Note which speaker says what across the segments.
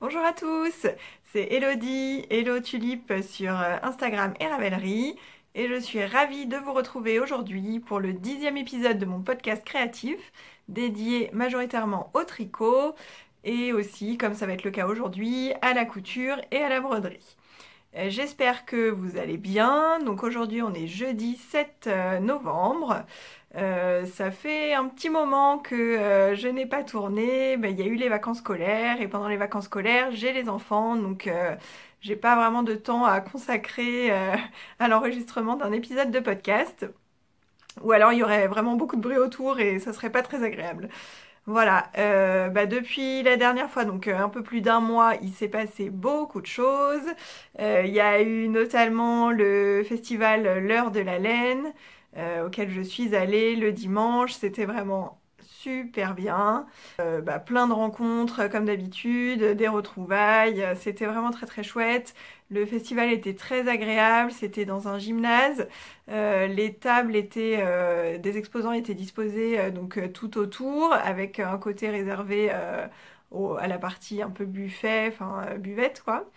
Speaker 1: Bonjour à tous, c'est Elodie, Hello Tulipe sur Instagram et Ravelry et je suis ravie de vous retrouver aujourd'hui pour le 10e épisode de mon podcast créatif dédié majoritairement au tricot et aussi, comme ça va être le cas aujourd'hui, à la couture et à la broderie. J'espère que vous allez bien. Donc aujourd'hui on est jeudi 7 novembre. Ça fait un petit moment que je n'ai pas tourné. Ben, il y a eu les vacances scolaires et pendant les vacances scolaires j'ai les enfants. Donc j'ai pas vraiment de temps à consacrer à l'enregistrement d'un épisode de podcast. Ou alors il y aurait vraiment beaucoup de bruit autour et ça serait pas très agréable. Voilà, bah depuis la dernière fois, donc un peu plus d'un mois, il s'est passé beaucoup de choses. Il y a eu notamment le festival L'Heure de la Laine, auquel je suis allée le dimanche. C'était vraiment super bien. Bah, plein de rencontres comme d'habitude, des retrouvailles. C'était vraiment très très chouette. Le festival était très agréable. C'était dans un gymnase. Les tables étaient, des exposants étaient disposés donc tout autour, avec un côté réservé à la partie un peu buffet, enfin buvette quoi.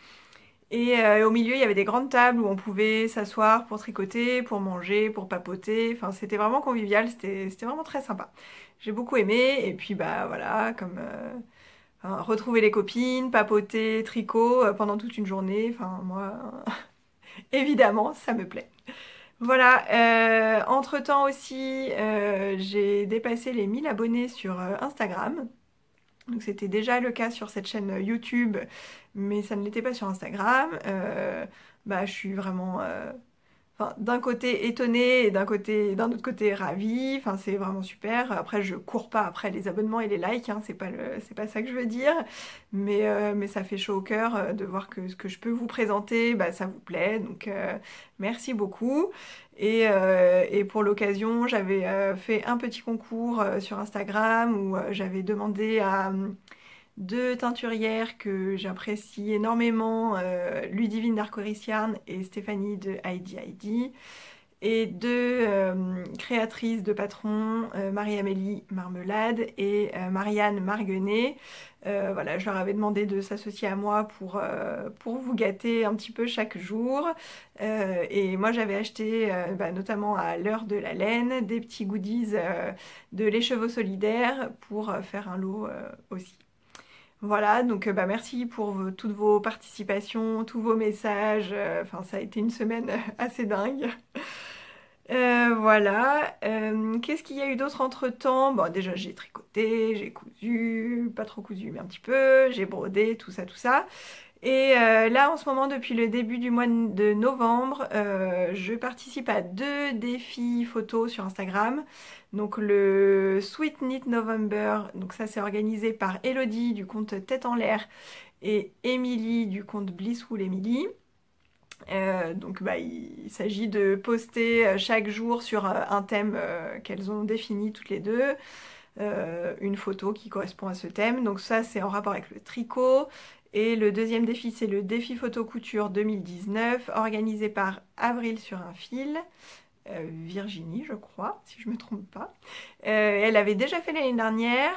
Speaker 1: Et au milieu, il y avait des grandes tables où on pouvait s'asseoir pour tricoter, pour manger, pour papoter. Enfin, c'était vraiment convivial, c'était vraiment très sympa. J'ai beaucoup aimé. Et puis bah voilà, comme enfin, retrouver les copines, papoter, tricot pendant toute une journée. Enfin moi, évidemment, ça me plaît. Voilà, entre-temps aussi, j'ai dépassé les 1000 abonnés sur Instagram. Donc c'était déjà le cas sur cette chaîne YouTube, mais ça ne l'était pas sur Instagram. Bah, je suis vraiment enfin, d'un côté étonnée et d'un autre côté ravie. Enfin, c'est vraiment super. Après, je cours pas après les abonnements et les likes, hein, c'est pas ça que je veux dire. Mais ça fait chaud au cœur de voir que ce que je peux vous présenter, bah, ça vous plaît. Donc, merci beaucoup. Et pour l'occasion, j'avais fait un petit concours sur Instagram où j'avais demandé à deux teinturières que j'apprécie énormément, Ludivine d'Arcoris Yarn et Stéphanie de Heidi Heidi, et deux créatrices de patrons, Marie-Amélie Marmelade et Marianne Marguenet. Voilà, je leur avais demandé de s'associer à moi pour vous gâter un petit peu chaque jour. Et moi j'avais acheté, bah, notamment à l'heure de la laine, des petits goodies de l'écheveau solidaire pour faire un lot aussi. Voilà, donc bah, merci pour toutes vos participations, tous vos messages. Enfin, ça a été une semaine assez dingue. Voilà. Qu'est-ce qu'il y a eu d'autre entre-temps? Bon, déjà, j'ai tricoté, j'ai cousu, pas trop cousu, mais un petit peu, j'ai brodé, tout ça, tout ça. Et là, en ce moment, depuis le début du mois de novembre, je participe à deux défis photos sur Instagram. Donc le Sweet Knit November, donc ça c'est organisé par Elodie du compte Tête en l'air et Émilie du compte Blissful Emily. Donc bah, il s'agit de poster chaque jour sur un thème qu'elles ont défini toutes les deux, une photo qui correspond à ce thème. Donc ça c'est en rapport avec le tricot. Et le deuxième défi c'est le défi photo couture 2019 organisé par Avril sur un fil. Virginie, je crois, si je me trompe pas. Elle avait déjà fait l'année dernière,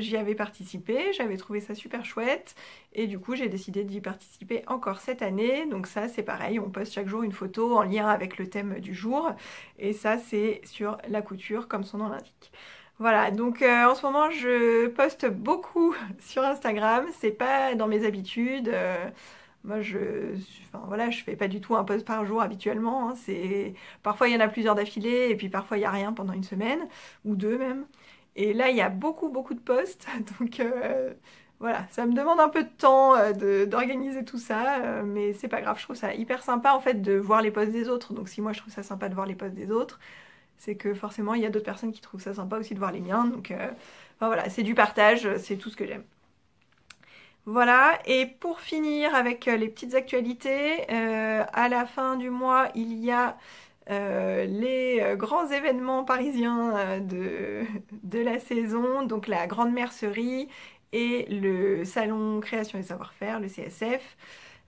Speaker 1: j'y avais participé, j'avais trouvé ça super chouette, et du coup j'ai décidé d'y participer encore cette année. Donc ça c'est pareil, on poste chaque jour une photo en lien avec le thème du jour, et ça c'est sur la couture comme son nom l'indique. Voilà, donc en ce moment je poste beaucoup sur Instagram, c'est pas dans mes habitudes. Moi, enfin, voilà, je fais pas du tout un post par jour habituellement, hein. Parfois, il y en a plusieurs d'affilée, et puis parfois, il n'y a rien pendant une semaine, ou deux même. Et là, il y a beaucoup, beaucoup de posts. Donc, voilà, ça me demande un peu de temps d'organiser tout ça, mais c'est pas grave. Je trouve ça hyper sympa, en fait, de voir les posts des autres. Donc, si moi, je trouve ça sympa de voir les posts des autres, c'est que forcément, il y a d'autres personnes qui trouvent ça sympa aussi de voir les miens. Donc, enfin, voilà, c'est du partage, c'est tout ce que j'aime. Voilà, et pour finir avec les petites actualités, à la fin du mois, il y a les grands événements parisiens de la saison, donc la Grande Mercerie et le Salon Création et Savoir-faire, le CSF.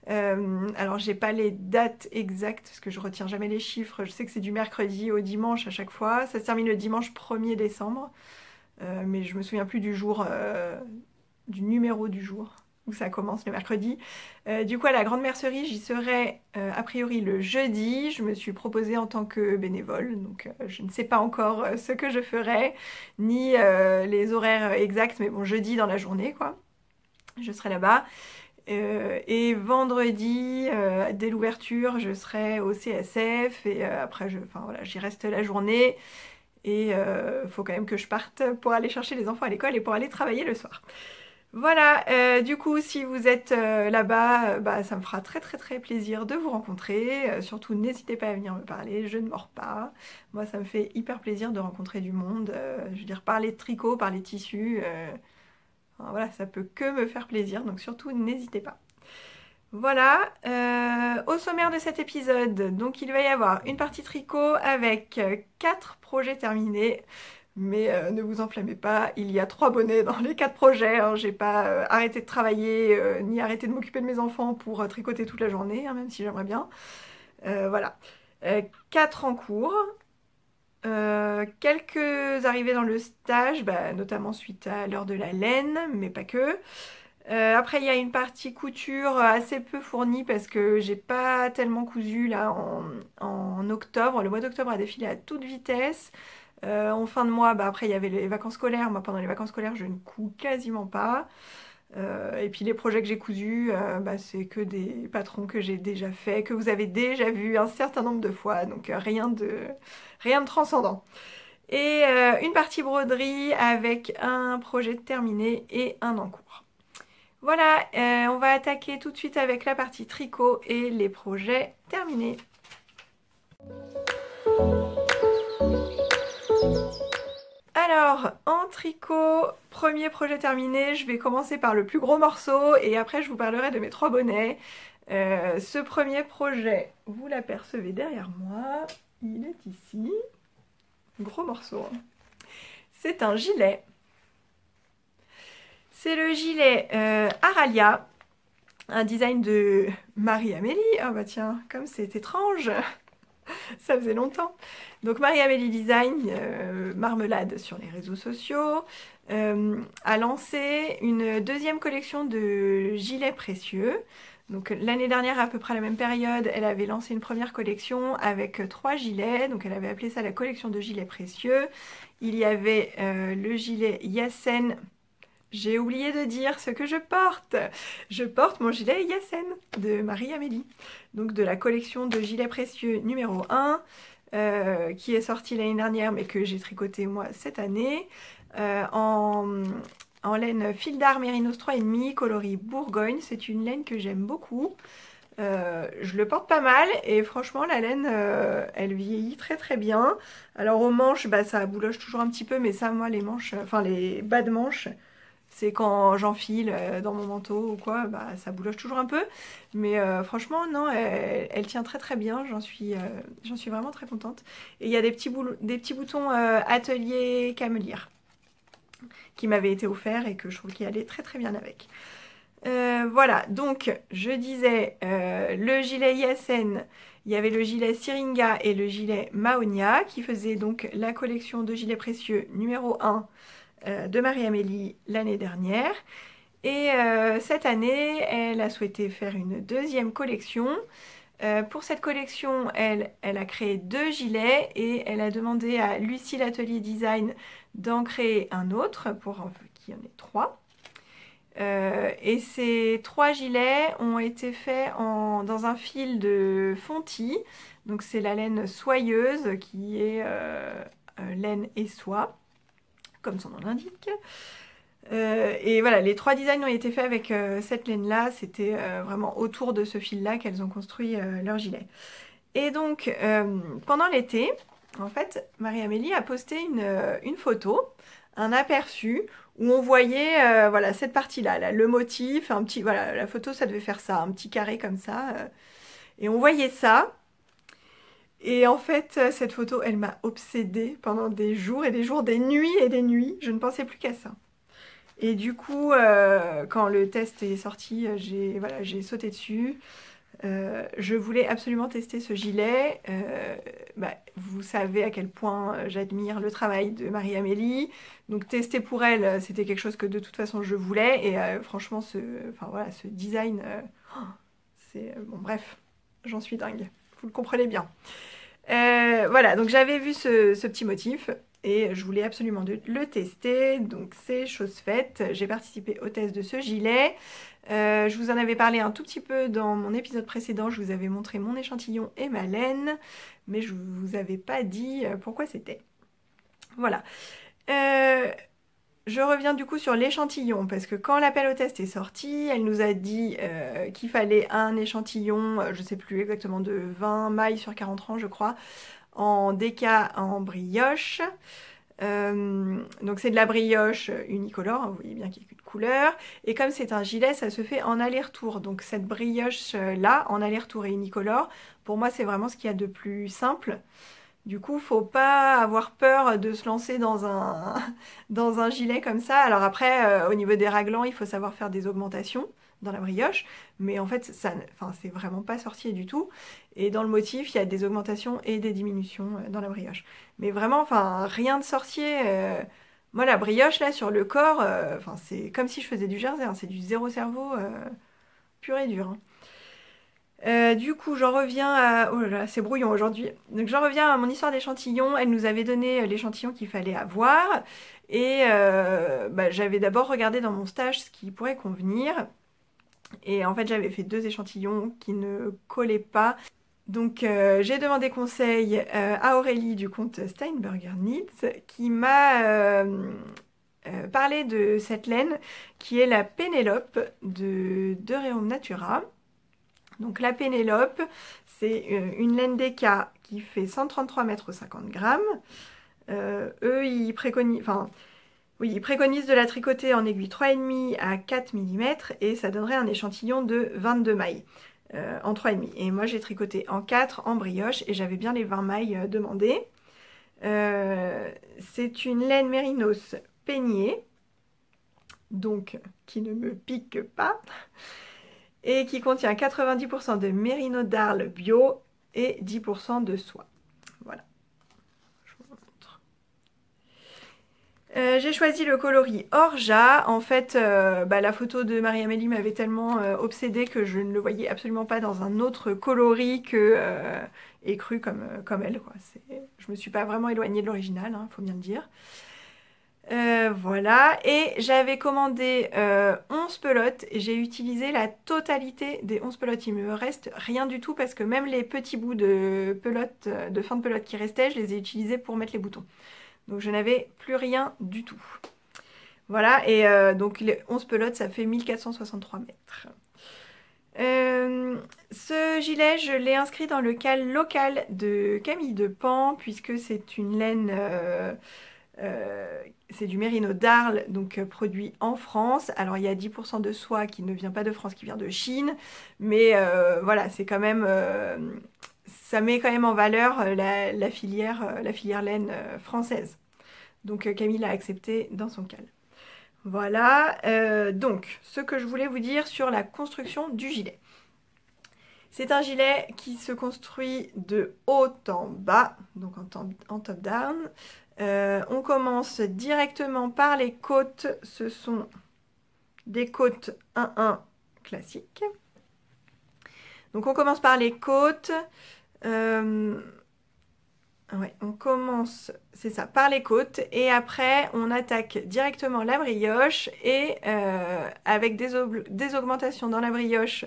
Speaker 1: Alors j'ai pas les dates exactes parce que je retiens jamais les chiffres, je sais que c'est du mercredi au dimanche à chaque fois, ça se termine le dimanche 1er décembre, mais je me souviens plus du jour, du numéro du jour. où ça commence le mercredi. Du coup, à la grande mercerie, j'y serai a priori le jeudi. Je me suis proposée en tant que bénévole, donc je ne sais pas encore ce que je ferai, ni les horaires exacts, mais bon, jeudi dans la journée, quoi. Je serai là-bas. Et vendredi, dès l'ouverture, je serai au CSF et après, enfin, voilà, j'y reste la journée. Et faut quand même que je parte pour aller chercher les enfants à l'école et pour aller travailler le soir. Voilà, du coup, si vous êtes là-bas, bah, ça me fera très très très plaisir de vous rencontrer. Surtout, n'hésitez pas à venir me parler, je ne mords pas. Moi, ça me fait hyper plaisir de rencontrer du monde. Je veux dire, parler de tricot, parler de tissu, enfin, voilà, ça peut que me faire plaisir. Donc surtout, n'hésitez pas. Voilà, au sommaire de cet épisode, donc il va y avoir une partie tricot avec 4 projets terminés. Mais ne vous enflammez pas, il y a 3 bonnets dans les 4 projets. Hein. J'ai pas arrêté de travailler ni arrêté de m'occuper de mes enfants pour tricoter toute la journée, hein, même si j'aimerais bien. Voilà. 4 en cours. Quelques arrivées dans le stage, bah, notamment suite à l'heure de la laine, mais pas que. Après, il y a une partie couture assez peu fournie parce que j'ai pas tellement cousu là en octobre. Le mois d'octobre a défilé à toute vitesse. En fin de mois, bah, après il y avait les vacances scolaires. Moi, pendant les vacances scolaires, je ne couds quasiment pas. Et puis les projets que j'ai cousus, bah, c'est que des patrons que j'ai déjà fait, que vous avez déjà vu un certain nombre de fois. Donc rien de transcendant. Et une partie broderie avec un projet terminé et un en cours. Voilà, on va attaquer tout de suite avec la partie tricot et les projets terminés. Alors, en tricot, premier projet terminé, je vais commencer par le plus gros morceau et après je vous parlerai de mes 3 bonnets. Ce premier projet, vous l'apercevez derrière moi, il est ici. Gros morceau. Hein. C'est un gilet. C'est le gilet Aralia, un design de Marie-Amélie. Ah bah tiens, comme c'est étrange, ça faisait longtemps. Donc Marie-Amélie Design, marmelade sur les réseaux sociaux, a lancé une deuxième collection de gilets précieux. Donc l'année dernière, à peu près à la même période, elle avait lancé une première collection avec 3 gilets. Donc elle avait appelé ça la collection de gilets précieux. Il y avait le gilet Yassen. J'ai oublié de dire ce que je porte. Je porte mon gilet Yassen de Marie-Amélie. Donc de la collection de gilets précieux numéro 1, qui est sortie l'année dernière mais que j'ai tricoté moi cette année. En laine fil d'art Mérinos 3,5 coloris Bourgogne. C'est une laine que j'aime beaucoup. Je le porte pas mal et franchement la laine elle vieillit très très bien. Alors aux manches bah, ça bouloche toujours un petit peu mais ça moi les manches, enfin les bas de manches c'est quand j'enfile dans mon manteau ou quoi, bah, ça bouloche toujours un peu. Mais franchement, non, elle tient très très bien. J'en suis vraiment très contente. Et il y a des petits boutons atelier camelire qui m'avaient été offerts et que je trouve qu'ils allaient très très bien avec. Voilà, donc je disais le gilet Yassen, il y avait le gilet Syringa et le gilet Mahonia qui faisaient donc la collection de gilets précieux numéro 1 de Marie-Amélie l'année dernière. Et cette année, elle a souhaité faire une deuxième collection. Pour cette collection, elle a créé 2 gilets et elle a demandé à Lucie l'Atelier Design d'en créer un autre pour qu'il y en ait 3. Et ces 3 gilets ont été faits dans un fil de fontis. Donc c'est la laine soyeuse qui est laine et soie, comme son nom l'indique. Et voilà, les 3 designs ont été faits avec cette laine-là. C'était vraiment autour de ce fil-là qu'elles ont construit leur gilet. Et donc, pendant l'été, en fait, Marie-Amélie a posté une photo, un aperçu, où on voyait voilà, cette partie-là, là, le motif, un petit, voilà, la photo, ça devait faire ça, un petit carré comme ça. Et on voyait ça. Et en fait, cette photo, elle m'a obsédée pendant des jours et des jours, des nuits et des nuits. Je ne pensais plus qu'à ça. Et du coup, quand le test est sorti, j'ai sauté dessus. Je voulais absolument tester ce gilet. Vous savez à quel point j'admire le travail de Marie-Amélie. Donc tester pour elle, c'était quelque chose que de toute façon je voulais. Et franchement, ce design, bon, bref, j'en suis dingue. Vous le comprenez bien. Voilà, donc j'avais vu ce petit motif et je voulais absolument le tester. Donc c'est chose faite. J'ai participé au test de ce gilet. Je vous en avais parlé un tout petit peu dans mon épisode précédent. Je vous avais montré mon échantillon et ma laine, mais je vous avais pas dit pourquoi c'était. Voilà. Je reviens du coup sur l'échantillon parce que quand l'appel au test est sorti, elle nous a dit qu'il fallait un échantillon, je sais plus exactement, de 20 mailles sur 40 rangs je crois, en déca en brioche. Donc c'est de la brioche unicolore, hein, vous voyez bien qu'il n'y a qu'une couleur. Et comme c'est un gilet, ça se fait en aller-retour. Donc cette brioche là, en aller-retour et unicolore, pour moi c'est vraiment ce qu'il y a de plus simple. Du coup, faut pas avoir peur de se lancer dans dans un gilet comme ça. Alors après, au niveau des raglans, il faut savoir faire des augmentations dans la brioche. Mais en fait, c'est vraiment pas sorcier du tout. Et dans le motif, il y a des augmentations et des diminutions dans la brioche. Mais vraiment, rien de sorcier. Moi, la brioche, là, sur le corps, c'est comme si je faisais du jersey, hein. C'est du zéro cerveau pur et dur, hein. Du coup, j'en reviens à... Oh là là, c'est brouillon aujourd'hui. Donc j'en reviens à mon histoire d'échantillon. Elle nous avait donné l'échantillon qu'il fallait avoir. Et j'avais d'abord regardé dans mon stage ce qui pourrait convenir. Et en fait, j'avais fait 2 échantillons qui ne collaient pas. Donc j'ai demandé conseil à Aurélie du compte Steinberger Knits qui m'a parlé de cette laine qui est la Pénélope de Reum Natura. Donc la Pénélope, c'est une laine déca qui fait 133 mètres 50 grammes. Eux, ils préconisent, ils préconisent de la tricoter en aiguille 3,5 à 4 mm et ça donnerait un échantillon de 22 mailles en 3,5. Et moi, j'ai tricoté en 4 en brioche et j'avais bien les 20 mailles demandées. C'est une laine mérinos peignée, donc qui ne me pique pas, et qui contient 90% de mérino d'Arles bio et 10% de soie. Voilà, je vous montre. J'ai choisi le coloris Orja. En fait, la photo de Marie-Amélie m'avait tellement obsédée que je ne le voyais absolument pas dans un autre coloris que écru comme elle, quoi. Je me suis pas vraiment éloignée de l'original, hein, faut bien le dire. Voilà, et j'avais commandé 11 pelotes et j'ai utilisé la totalité des 11 pelotes. Il me reste rien du tout parce que même les petits bouts de pelote, de fin de pelote qui restaient, je les ai utilisés pour mettre les boutons. Donc je n'avais plus rien du tout. Voilà, et donc les 11 pelotes, ça fait 1463 mètres. Ce gilet, je l'ai inscrit dans le cal local de Camille de Pan puisque c'est une laine... c'est du mérino d'Arles, donc produit en France. Alors il y a 10% de soie qui ne vient pas de France, qui vient de Chine. Mais voilà, c'est quand même... ça met quand même en valeur la filière laine française. Donc Camille l'a accepté dans son cal. Voilà, donc ce que je voulais vous dire sur la construction du gilet. C'est un gilet qui se construit de haut en bas, donc en top-down. On commence directement par les côtes. Ce sont des côtes 1-1 classiques. Donc on commence par les côtes. Ouais, on commence, c'est ça, par les côtes. Et après, on attaque directement la brioche. Et avec des augmentations dans la brioche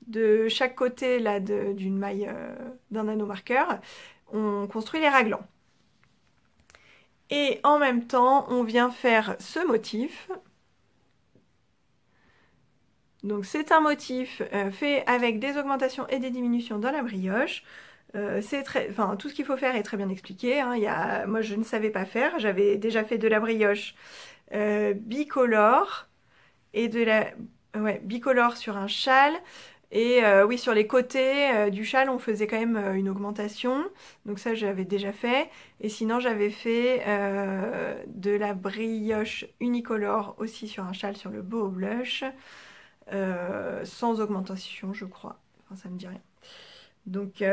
Speaker 1: de chaque côté là d'une maille d'un anneau marqueur, on construit les raglans. Et en même temps, on vient faire ce motif. Donc c'est un motif fait avec des augmentations et des diminutions dans la brioche. Tout ce qu'il faut faire est très bien expliqué, hein. Moi je ne savais pas faire, j'avais déjà fait de la brioche bicolore et bicolore sur un châle. Et oui, sur les côtés du châle, on faisait quand même une augmentation. Donc ça, j'avais déjà fait. Et sinon, j'avais fait de la brioche unicolore aussi sur un châle sur le boho blush. Sans augmentation, je crois. enfin ça me dit rien. Donc,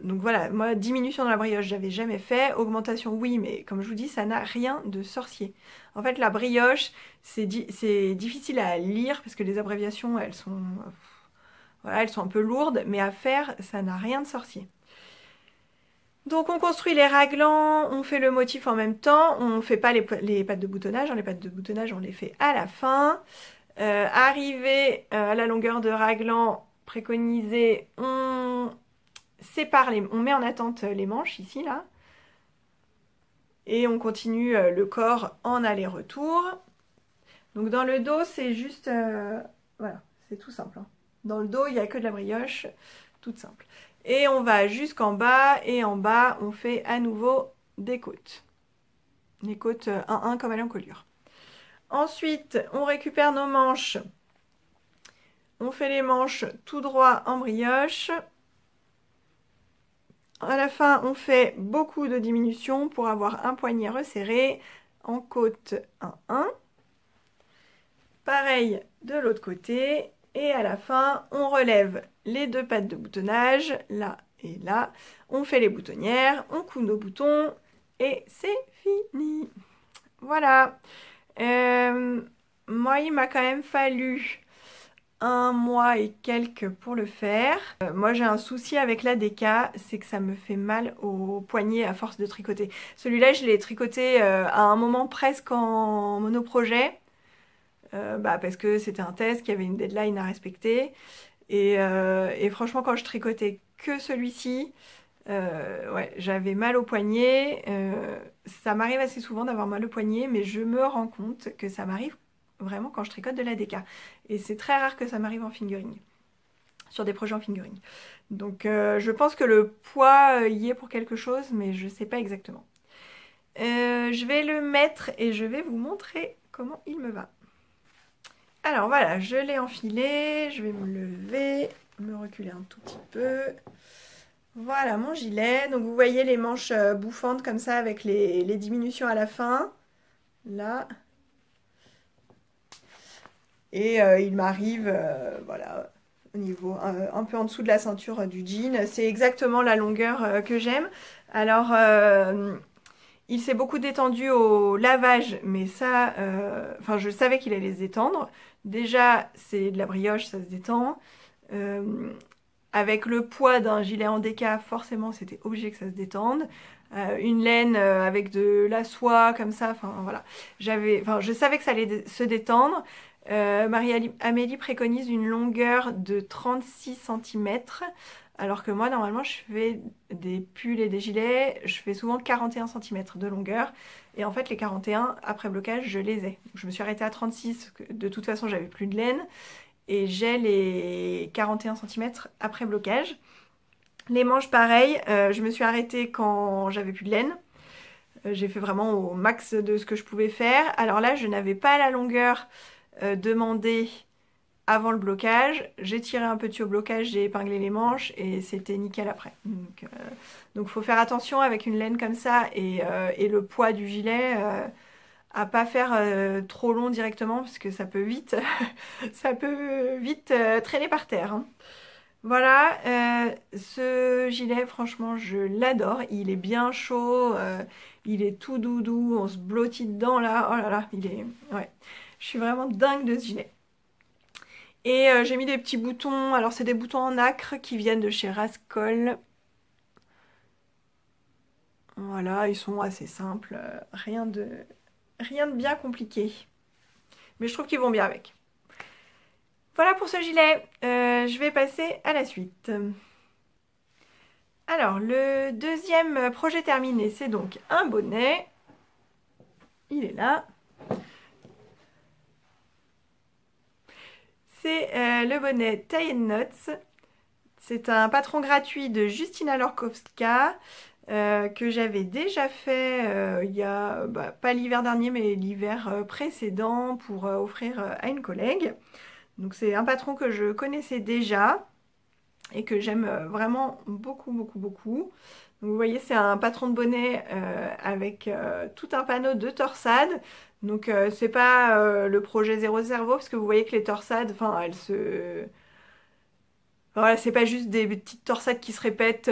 Speaker 1: donc voilà, moi diminution dans la brioche j'avais jamais fait, augmentation oui, mais comme je vous dis ça n'a rien de sorcier. En fait la brioche c'est difficile à lire parce que les abréviations elles sont, voilà, elles sont un peu lourdes, mais à faire ça n'a rien de sorcier. Donc on construit les raglans, on fait le motif en même temps, on fait pas les pattes de boutonnage, hein, les pattes de boutonnage on les fait à la fin. Arrivé à la longueur de raglan préconisée, on sépare on met en attente les manches ici là. Et on continue le corps en aller-retour. Donc dans le dos c'est juste, voilà, c'est tout simple. Hein. Dans le dos il n'y a que de la brioche, toute simple. Et on va jusqu'en bas, et en bas, on fait à nouveau des côtes. Les côtes 1-1 comme à l'encolure. Ensuite, on récupère nos manches. On fait les manches tout droit en brioche. À la fin, on fait beaucoup de diminutions pour avoir un poignet resserré en côte 1-1. Pareil de l'autre côté. Et à la fin, on relève les deux pattes de boutonnage, là et là. On fait les boutonnières, on coud nos boutons et c'est fini. Voilà. Moi, il m'a quand même fallu 1 mois et quelques pour le faire. Moi, j'ai un souci avec l'ADK, c'est que ça me fait mal au poignet à force de tricoter. Celui-là, je l'ai tricoté à un moment presque en monoprojet. Parce que c'était un test, qu'il y avait une deadline à respecter. Et franchement, quand je tricotais que celui-ci, ouais, j'avais mal au poignet. Ça m'arrive assez souvent d'avoir mal au poignet, mais je me rends compte que ça m'arrive vraiment quand je tricote de l'ADK. Et c'est très rare que ça m'arrive en fingering, sur des projets en fingering. Donc je pense que le poids y est pour quelque chose, mais je ne sais pas exactement. Je vais le mettre et je vais vous montrer comment il me va. Alors voilà, je l'ai enfilé, je vais me lever, me reculer un tout petit peu. Voilà mon gilet. Donc vous voyez les manches bouffantes comme ça avec les diminutions à la fin. Là. Et il m'arrive, voilà, au niveau un peu en dessous de la ceinture du jean. C'est exactement la longueur que j'aime. Alors, il s'est beaucoup détendu au lavage, mais ça, enfin je savais qu'il allait se détendre. Déjà, c'est de la brioche, ça se détend. Avec le poids d'un gilet en déca, forcément, c'était obligé que ça se détende. Une laine avec de la soie, comme ça, enfin voilà. Je savais que ça allait se détendre. Marie-Amélie préconise une longueur de 36 cm. Alors que moi, normalement, je fais des pulls et des gilets, je fais souvent 41 cm de longueur. Et en fait, les 41, après blocage, je les ai. Je me suis arrêtée à 36, de toute façon, j'avais plus de laine. Et j'ai les 41 cm après blocage. Les manches, pareil, je me suis arrêtée quand j'avais plus de laine. J'ai fait vraiment au max de ce que je pouvais faire. Alors là, je n'avais pas la longueur demandée avant le blocage. J'ai tiré un peu dessus au blocage, j'ai épinglé les manches et c'était nickel après. Donc faut faire attention avec une laine comme ça et le poids du gilet à pas faire trop long directement parce que ça peut vite, ça peut vite traîner par terre. Hein. Voilà, ce gilet, franchement, je l'adore. Il est bien chaud, il est tout doudou, on se blottit dedans là. Oh là là, il est... Ouais, je suis vraiment dingue de ce gilet. Et j'ai mis des petits boutons, alors c'est des boutons en nacre qui viennent de chez Rascol. Voilà, ils sont assez simples, rien de bien compliqué. Mais je trouve qu'ils vont bien avec. Voilà pour ce gilet, je vais passer à la suite. Alors, le deuxième projet terminé, c'est donc un bonnet. Il est là. C'est le bonnet Tie Knots. C'est un patron gratuit de Justina Lorkowska que j'avais déjà fait il y a, pas l'hiver dernier, mais l'hiver précédent pour offrir à une collègue. Donc c'est un patron que je connaissais déjà et que j'aime vraiment beaucoup, beaucoup, beaucoup. Donc vous voyez, c'est un patron de bonnet avec tout un panneau de torsades. Donc c'est pas le projet Zéro Cerveau, parce que vous voyez que les torsades, enfin, Voilà, c'est pas juste des petites torsades qui se répètent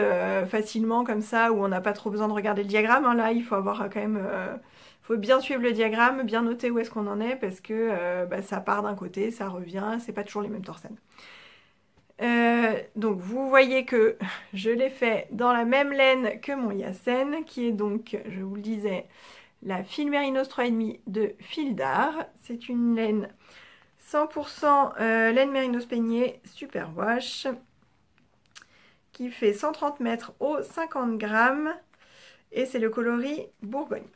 Speaker 1: facilement comme ça, où on n'a pas trop besoin de regarder le diagramme, hein. Là, il faut avoir quand même... faut bien suivre le diagramme, bien noter où est-ce qu'on en est, parce que bah, ça part d'un côté, ça revient, c'est pas toujours les mêmes torsades. Donc vous voyez que je l'ai fait dans la même laine que mon Yassen, qui est donc, je vous le disais, la fil Mérinos 3,5 de Fil d'Art. C'est une laine 100% laine Mérinos peignée super wash, qui fait 130 mètres au 50 grammes, et c'est le coloris Bourgogne.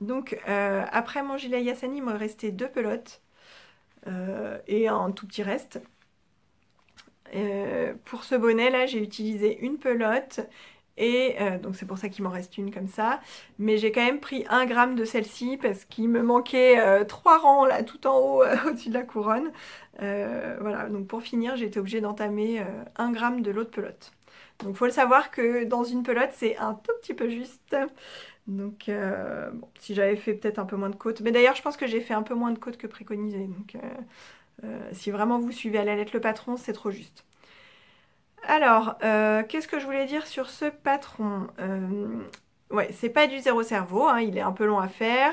Speaker 1: Donc après mon gilet Yassen, il me restait 2 pelotes et un tout petit reste. Pour ce bonnet là, j'ai utilisé une pelote et donc c'est pour ça qu'il m'en reste une comme ça, mais j'ai quand même pris 1 gramme de celle-ci parce qu'il me manquait 3 rangs là tout en haut au-dessus de la couronne. Voilà, donc pour finir j'ai été obligée d'entamer 1 gramme de l'autre pelote. Donc faut le savoir que dans une pelote c'est un tout petit peu juste. Donc bon, si j'avais fait peut-être un peu moins de côtes, mais d'ailleurs je pense que j'ai fait un peu moins de côtes que préconisé, donc si vraiment vous suivez à la lettre le patron, c'est trop juste. Alors, qu'est-ce que je voulais dire sur ce patron? Ouais, c'est pas du zéro cerveau, hein, il est un peu long à faire.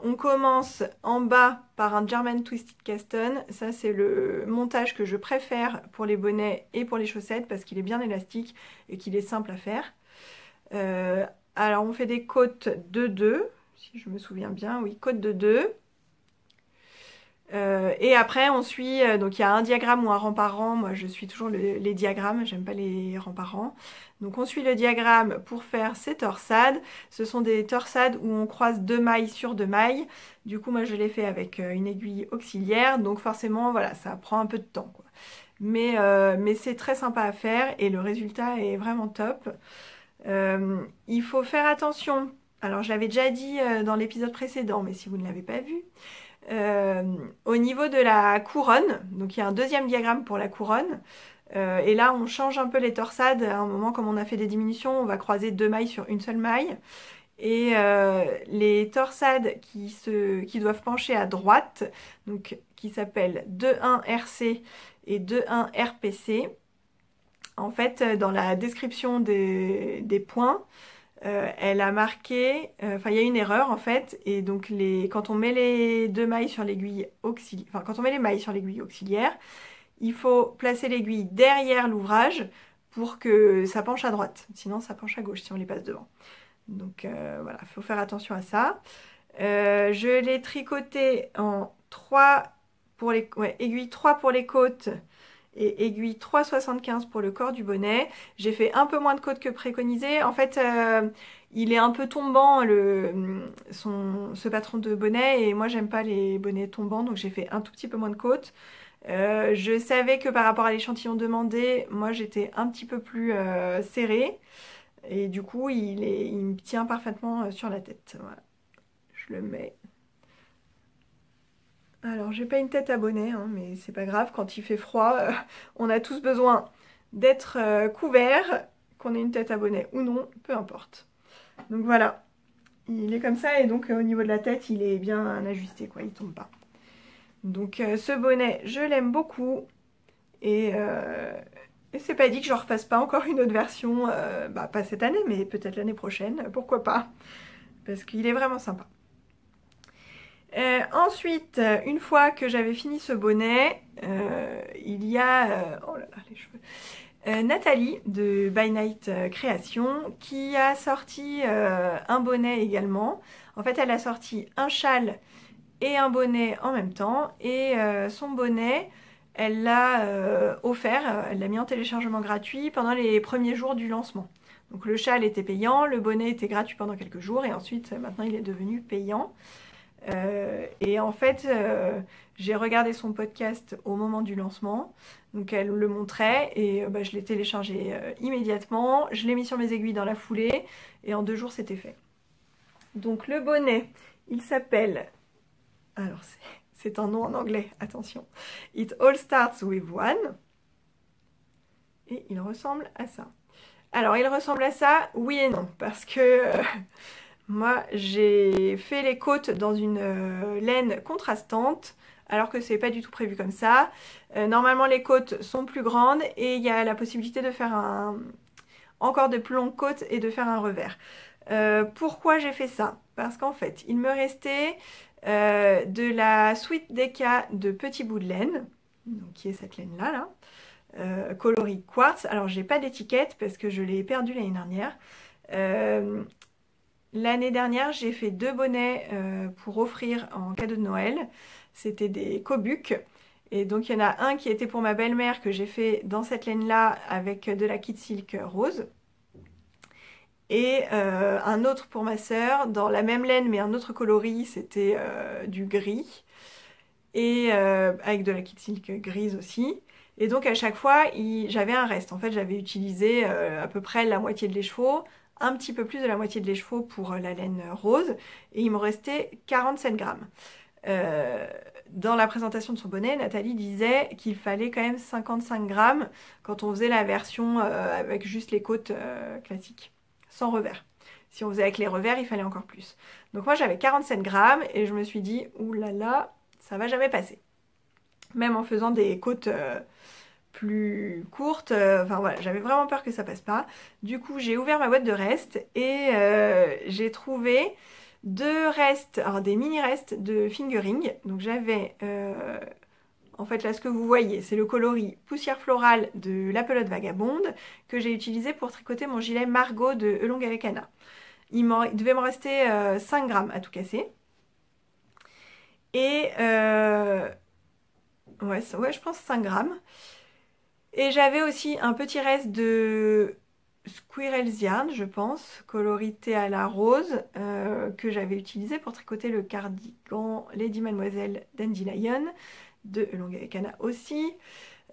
Speaker 1: On commence en bas par un German Twisted Caston. Ça, c'est le montage que je préfère pour les bonnets et pour les chaussettes parce qu'il est bien élastique et qu'il est simple à faire. Alors, on fait des côtes de 2, si je me souviens bien. Oui, côtes de 2. Et après on suit, donc il y a un diagramme ou un rang par rang, moi je suis toujours les diagrammes, j'aime pas les rangs par rang. Donc on suit le diagramme pour faire ces torsades, ce sont des torsades où on croise 2 mailles sur 2 mailles, du coup moi je l'ai fait avec une aiguille auxiliaire, donc forcément voilà ça prend un peu de temps quoi. Mais c'est très sympa à faire et le résultat est vraiment top. Il faut faire attention, alors je l'avais déjà dit dans l'épisode précédent, mais si vous ne l'avez pas vu, au niveau de la couronne, donc il y a un deuxième diagramme pour la couronne, et là on change un peu les torsades. À un moment, comme on a fait des diminutions, on va croiser 2 mailles sur une seule maille, et les torsades qui doivent pencher à droite, donc qui s'appellent 2-1 RC et 2-1 RPC, en fait dans la description des points, elle a marqué, enfin il y a une erreur en fait, et donc quand on met les 2 mailles sur l'aiguille auxiliaire, enfin quand on met les mailles sur l'aiguille auxiliaire, il faut placer l'aiguille derrière l'ouvrage pour que ça penche à droite, sinon ça penche à gauche si on les passe devant. Donc voilà, il faut faire attention à ça. Je l'ai tricoté en 3 pour les, ouais, aiguille 3 pour les côtes et aiguille 3,75 pour le corps du bonnet. J'ai fait un peu moins de côtes que préconisé. En fait, il est un peu tombant ce patron de bonnet, et moi j'aime pas les bonnets tombants, donc j'ai fait un tout petit peu moins de côtes. Je savais que par rapport à l'échantillon demandé, moi j'étais un petit peu plus serrée, et du coup il me tient parfaitement sur la tête. Voilà. Je le mets. Alors, j'ai pas une tête à bonnet, hein, mais c'est pas grave, quand il fait froid, on a tous besoin d'être couverts, qu'on ait une tête à bonnet ou non, peu importe. Donc voilà, il est comme ça, et donc au niveau de la tête, il est bien ajusté, quoi, il tombe pas. Donc ce bonnet, je l'aime beaucoup, et c'est pas dit que je refasse pas encore une autre version, bah pas cette année, mais peut-être l'année prochaine, pourquoi pas, parce qu'il est vraiment sympa. Ensuite, une fois que j'avais fini ce bonnet, il y a oh là là, les cheveux, Nathalie de By Night Création qui a sorti un bonnet également. En fait, elle a sorti un châle et un bonnet en même temps, et son bonnet, elle l'a offert, elle l'a mis en téléchargement gratuit pendant les premiers jours du lancement. Donc le châle était payant, le bonnet était gratuit pendant quelques jours, et ensuite maintenant il est devenu payant. Et en fait, j'ai regardé son podcast au moment du lancement, donc elle le montrait, et bah, je l'ai téléchargé immédiatement, je l'ai mis sur mes aiguilles dans la foulée, et en 2 jours c'était fait. Donc le bonnet, il s'appelle, alors c'est un nom en anglais, attention, It All Starts With One, et il ressemble à ça. Alors il ressemble à ça, oui et non, parce que moi, j'ai fait les côtes dans une laine contrastante alors que c'est pas du tout prévu comme ça. Normalement les côtes sont plus grandes et il y a la possibilité de faire encore de plus longues côtes et de faire un revers. Pourquoi j'ai fait ça? Parce qu'en fait il me restait de la Sweet Deca de Petit Bout de Laine, donc qui est cette laine là, coloris quartz. Alors j'ai pas d'étiquette parce que je l'ai perdue l'année dernière. L'année dernière j'ai fait 2 bonnets pour offrir en cadeau de Noël. C'était des Kobuc. Et donc il y en a un qui était pour ma belle-mère que j'ai fait dans cette laine là avec de la Kid Silk rose. Et un autre pour ma sœur dans la même laine mais un autre coloris, c'était du gris. Et avec de la Kid Silk grise aussi. Et donc à chaque fois, j'avais un reste. En fait, j'avais utilisé à peu près la moitié de l'écheveau, un petit peu plus de la moitié de l'écheveau pour la laine rose, et il me restait 47 grammes. Dans la présentation de son bonnet, Nathalie disait qu'il fallait quand même 55 grammes quand on faisait la version avec juste les côtes classiques, sans revers. Si on faisait avec les revers, il fallait encore plus. Donc moi j'avais 47 grammes et je me suis dit, oulala, ça va jamais passer. Même en faisant des côtes plus courtes, enfin voilà, j'avais vraiment peur que ça passe pas. Du coup, j'ai ouvert ma boîte de restes et j'ai trouvé 2 restes, alors des mini restes de fingering. Donc j'avais, en fait là ce que vous voyez, c'est le coloris poussière florale de la pelote vagabonde que j'ai utilisé pour tricoter mon gilet Margot de Elong avec Anna. Il devait m'en rester 5 grammes à tout casser. Et ouais, je pense 5 grammes. Et j'avais aussi un petit reste de Squirrel's Yarn, je pense, colorité à la rose, que j'avais utilisé pour tricoter le cardigan Lady Mademoiselle Dandelion de Elong avec Anna aussi.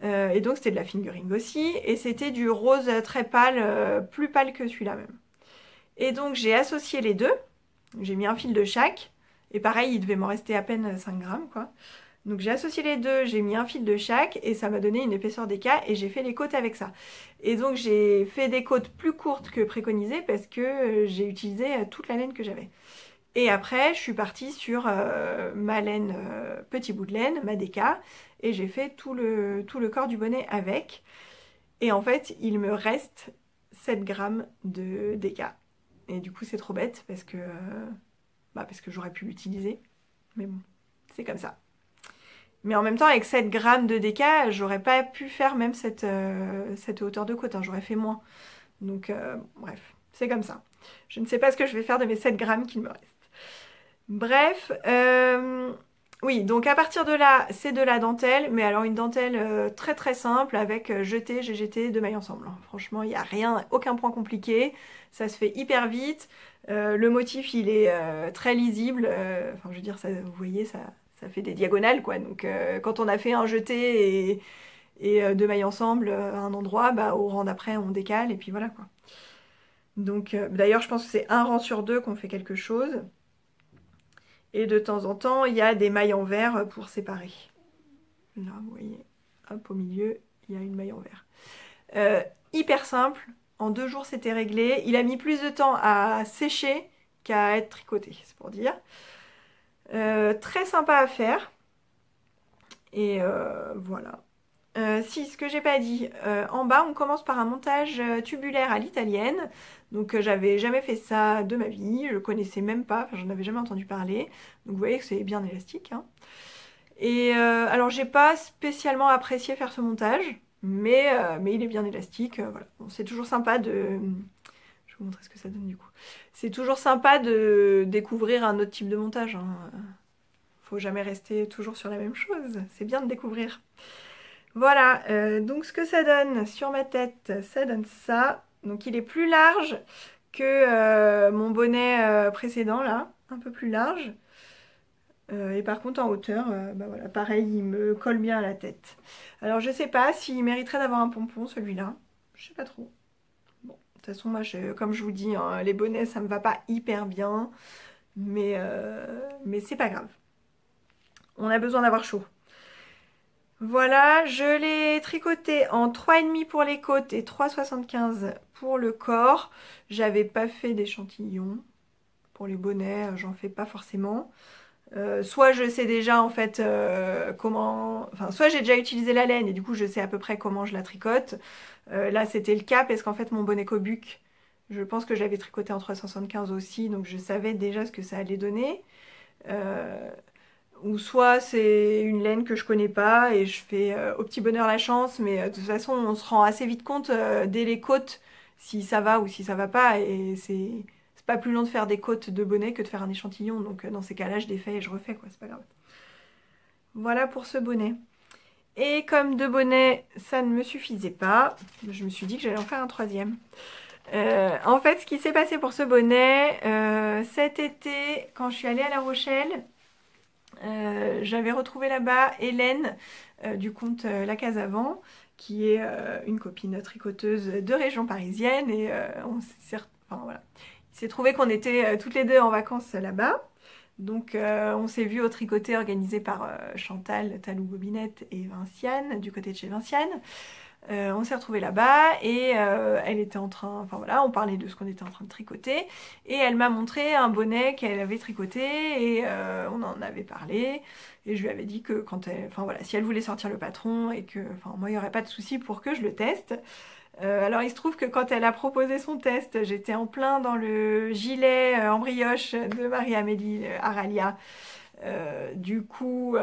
Speaker 1: Et donc c'était de la fingering aussi. Et c'était du rose très pâle, plus pâle que celui-là même. Et donc j'ai associé les deux. J'ai mis un fil de chaque. Et pareil, il devait m'en rester à peine 5 grammes, quoi. Donc j'ai associé les deux, j'ai mis un fil de chaque et ça m'a donné une épaisseur d'écart et j'ai fait les côtes avec ça. Et donc j'ai fait des côtes plus courtes que préconisé parce que j'ai utilisé toute la laine que j'avais. Et après, je suis partie sur ma laine, petit bout de laine, ma déca, et j'ai fait tout le corps du bonnet avec. Et en fait, il me reste 7 grammes de déca. Et du coup, c'est trop bête parce que j'aurais pu l'utiliser. Mais bon, c'est comme ça. Mais en même temps, avec 7 grammes de déca, j'aurais pas pu faire même cette hauteur de côte, hein, j'aurais fait moins. Donc, bref, c'est comme ça. Je ne sais pas ce que je vais faire de mes 7 grammes qu'il me reste. Bref, oui, donc à partir de là, c'est de la dentelle, mais alors une dentelle très très simple avec jeté, GGT, 2 mailles ensemble. Franchement, il n'y a rien, aucun point compliqué, ça se fait hyper vite. Le motif, il est très lisible, enfin je veux dire, ça, vous voyez, ça fait des diagonales quoi. Donc quand on a fait un jeté et 2 mailles ensemble à un endroit, bah, au rang d'après on décale et puis voilà quoi. Donc d'ailleurs je pense que c'est un rang sur 2 qu'on fait quelque chose. Et de temps en temps il y a des mailles en vert pour séparer. Là vous voyez, hop au milieu il y a une maille en vert. Hyper simple, en 2 jours c'était réglé. Il a mis plus de temps à sécher qu'à être tricoté, c'est pour dire. Très sympa à faire. Et voilà. Si, ce que j'ai pas dit, en bas on commence par un montage tubulaire à l'italienne. Donc j'avais jamais fait ça de ma vie, je connaissais même pas, enfin j'en avais jamais entendu parler. Donc vous voyez que c'est bien élastique, hein. Et alors j'ai pas spécialement apprécié faire ce montage, mais il est bien élastique, voilà. Bon, c'est toujours sympa de... Je vais vous montrer ce que ça donne du coup. C'est toujours sympa de découvrir un autre type de montage, hein. Faut jamais rester toujours sur la même chose, c'est bien de découvrir. Voilà, donc ce que ça donne sur ma tête, ça donne ça. Donc il est plus large que mon bonnet précédent là, un peu plus large. Et par contre en hauteur, bah voilà, pareil, il me colle bien à la tête. Alors je sais pas s'il mériterait d'avoir un pompon celui-là, je sais pas trop. Bon, de toute façon moi, comme je vous dis, hein, les bonnets ça me va pas hyper bien, mais c'est pas grave. On a besoin d'avoir chaud. Voilà, je l'ai tricoté en 3,5 pour les côtes et 3,75 pour le corps. J'avais pas fait d'échantillon. Pour les bonnets, j'en fais pas forcément. Soit je sais déjà en fait comment... Enfin, soit j'ai déjà utilisé la laine et du coup je sais à peu près comment je la tricote. Là c'était le cas parce qu'en fait mon bonnet Kobuck, je pense que j'avais tricoté en 375 aussi, donc je savais déjà ce que ça allait donner. Euh, ou soit c'est une laine que je connais pas et je fais au petit bonheur la chance, mais de toute façon on se rend assez vite compte dès les côtes si ça va ou si ça va pas, et c'est pas plus long de faire des côtes de bonnet que de faire un échantillon, donc dans ces cas-là je défais et je refais quoi, c'est pas grave. Voilà pour ce bonnet. Et comme deux bonnets ça ne me suffisait pas, je me suis dit que j'allais en faire un troisième. En fait, ce qui s'est passé pour ce bonnet, cet été, quand je suis allée à La Rochelle, j'avais retrouvé là-bas Hélène du compte La Case Avant, qui est une copine tricoteuse de région parisienne, et enfin, voilà. Il s'est trouvé qu'on était toutes les deux en vacances là-bas. Donc on s'est vu au tricoté organisé par Chantal, Talou Bobinette et Vinciane, du côté de chez Vinciane. On s'est retrouvés là-bas et elle était en train, enfin voilà, on parlait de ce qu'on était en train de tricoter et elle m'a montré un bonnet qu'elle avait tricoté et on en avait parlé et je lui avais dit que quand elle, enfin voilà, si elle voulait sortir le patron et que, enfin moi il n'y aurait pas de souci pour que je le teste. Alors il se trouve que quand elle a proposé son test, j'étais en plein dans le gilet en brioche de Marie-Amélie Aralia. Du coup,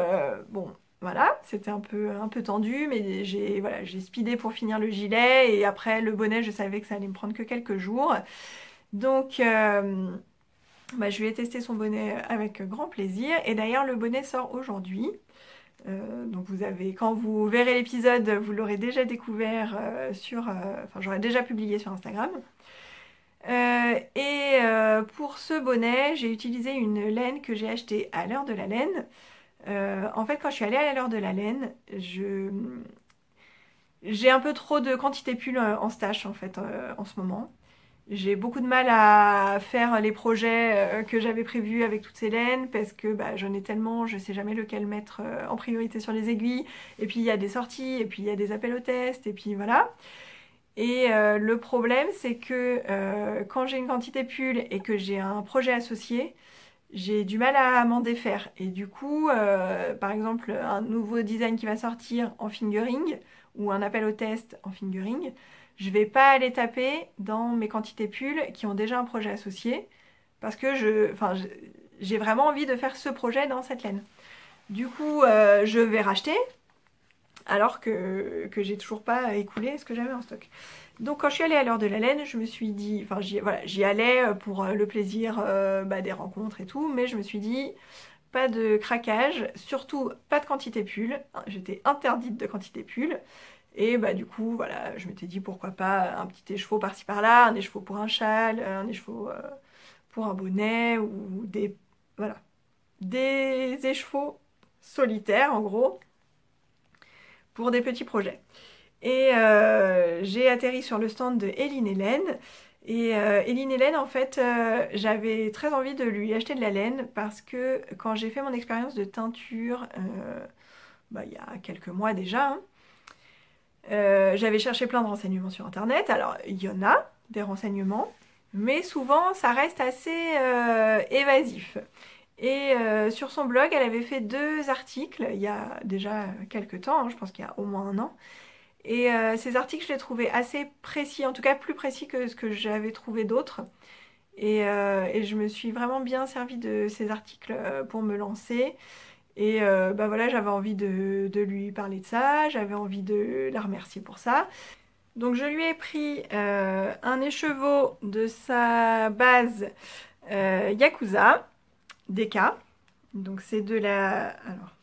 Speaker 1: bon, voilà, c'était un peu tendu, mais voilà, j'ai speedé pour finir le gilet et après le bonnet, je savais que ça allait me prendre que quelques jours. Donc, bah, je lui ai testé son bonnet avec grand plaisir. Et d'ailleurs, le bonnet sort aujourd'hui. Donc vous avez, quand vous verrez l'épisode, vous l'aurez déjà découvert enfin j'aurais déjà publié sur Instagram. Pour ce bonnet, j'ai utilisé une laine que j'ai achetée à l'heure de la laine. En fait, quand je suis allée à l'heure de la laine, j'ai un peu trop de quantité pull en stash en fait en ce moment. J'ai beaucoup de mal à faire les projets que j'avais prévus avec toutes ces laines parce que bah, j'en ai tellement, je sais jamais lequel mettre en priorité sur les aiguilles. Et puis il y a des sorties, et puis il y a des appels au test, et puis voilà. Et le problème, c'est que quand j'ai une quantité pull et que j'ai un projet associé, j'ai du mal à m'en défaire. Et du coup, par exemple, un nouveau design qui va sortir en fingering ou un appel au test en fingering, je vais pas aller taper dans mes quantités pull qui ont déjà un projet associé parce que j'ai vraiment envie de faire ce projet dans cette laine. Du coup, je vais racheter alors que j'ai toujours pas écoulé ce que j'avais en stock. Donc quand je suis allée à l'heure de la laine, je me suis dit, enfin voilà, j'y allais pour le plaisir bah, des rencontres et tout, mais je me suis dit, pas de craquage, surtout pas de quantité pull, j'étais interdite de quantité pull, et bah du coup voilà, je m'étais dit pourquoi pas un petit écheveau par-ci par-là, un écheveau pour un châle, un écheveau pour un bonnet, ou des, voilà, des écheveaux solitaires en gros, pour des petits projets. Et j'ai atterri sur le stand de Eline Hélène. Et Eline Hélène, en fait, j'avais très envie de lui acheter de la laine parce que quand j'ai fait mon expérience de teinture, bah, il y a quelques mois déjà, hein, j'avais cherché plein de renseignements sur Internet. Alors, il y en a des renseignements, mais souvent, ça reste assez évasif. Et sur son blog, elle avait fait 2 articles il y a déjà quelques temps, hein, je pense qu'il y a au moins un an. Et ces articles, je les trouvais assez précis, en tout cas plus précis que ce que j'avais trouvé d'autres. Et je me suis vraiment bien servi de ces articles pour me lancer. Et bah voilà, j'avais envie de lui parler de ça, j'avais envie de la remercier pour ça. Donc je lui ai pris un écheveau de sa base Yakuza DK. Donc c'est de la... Alors,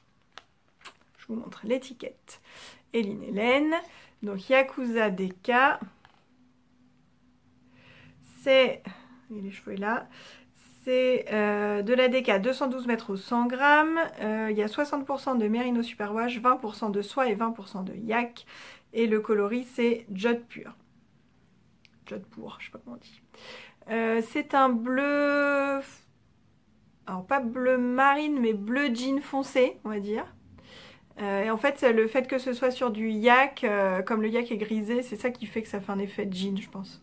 Speaker 1: je vous montre l'étiquette. Eline Hélène. Donc Yakuza DK. C'est... Et les cheveux là. C'est de la DK 212 mètres au 100 grammes. Il y a 60% de Merino Superwash, 20% de soie et 20% de yak. Et le coloris, c'est Jode pur. Jode pour, je sais pas comment on dit. C'est un bleu... Alors pas bleu marine, mais bleu jean foncé, on va dire. Et en fait, le fait que ce soit sur du yak, comme le yak est grisé, c'est ça qui fait que ça fait un effet de jean, je pense.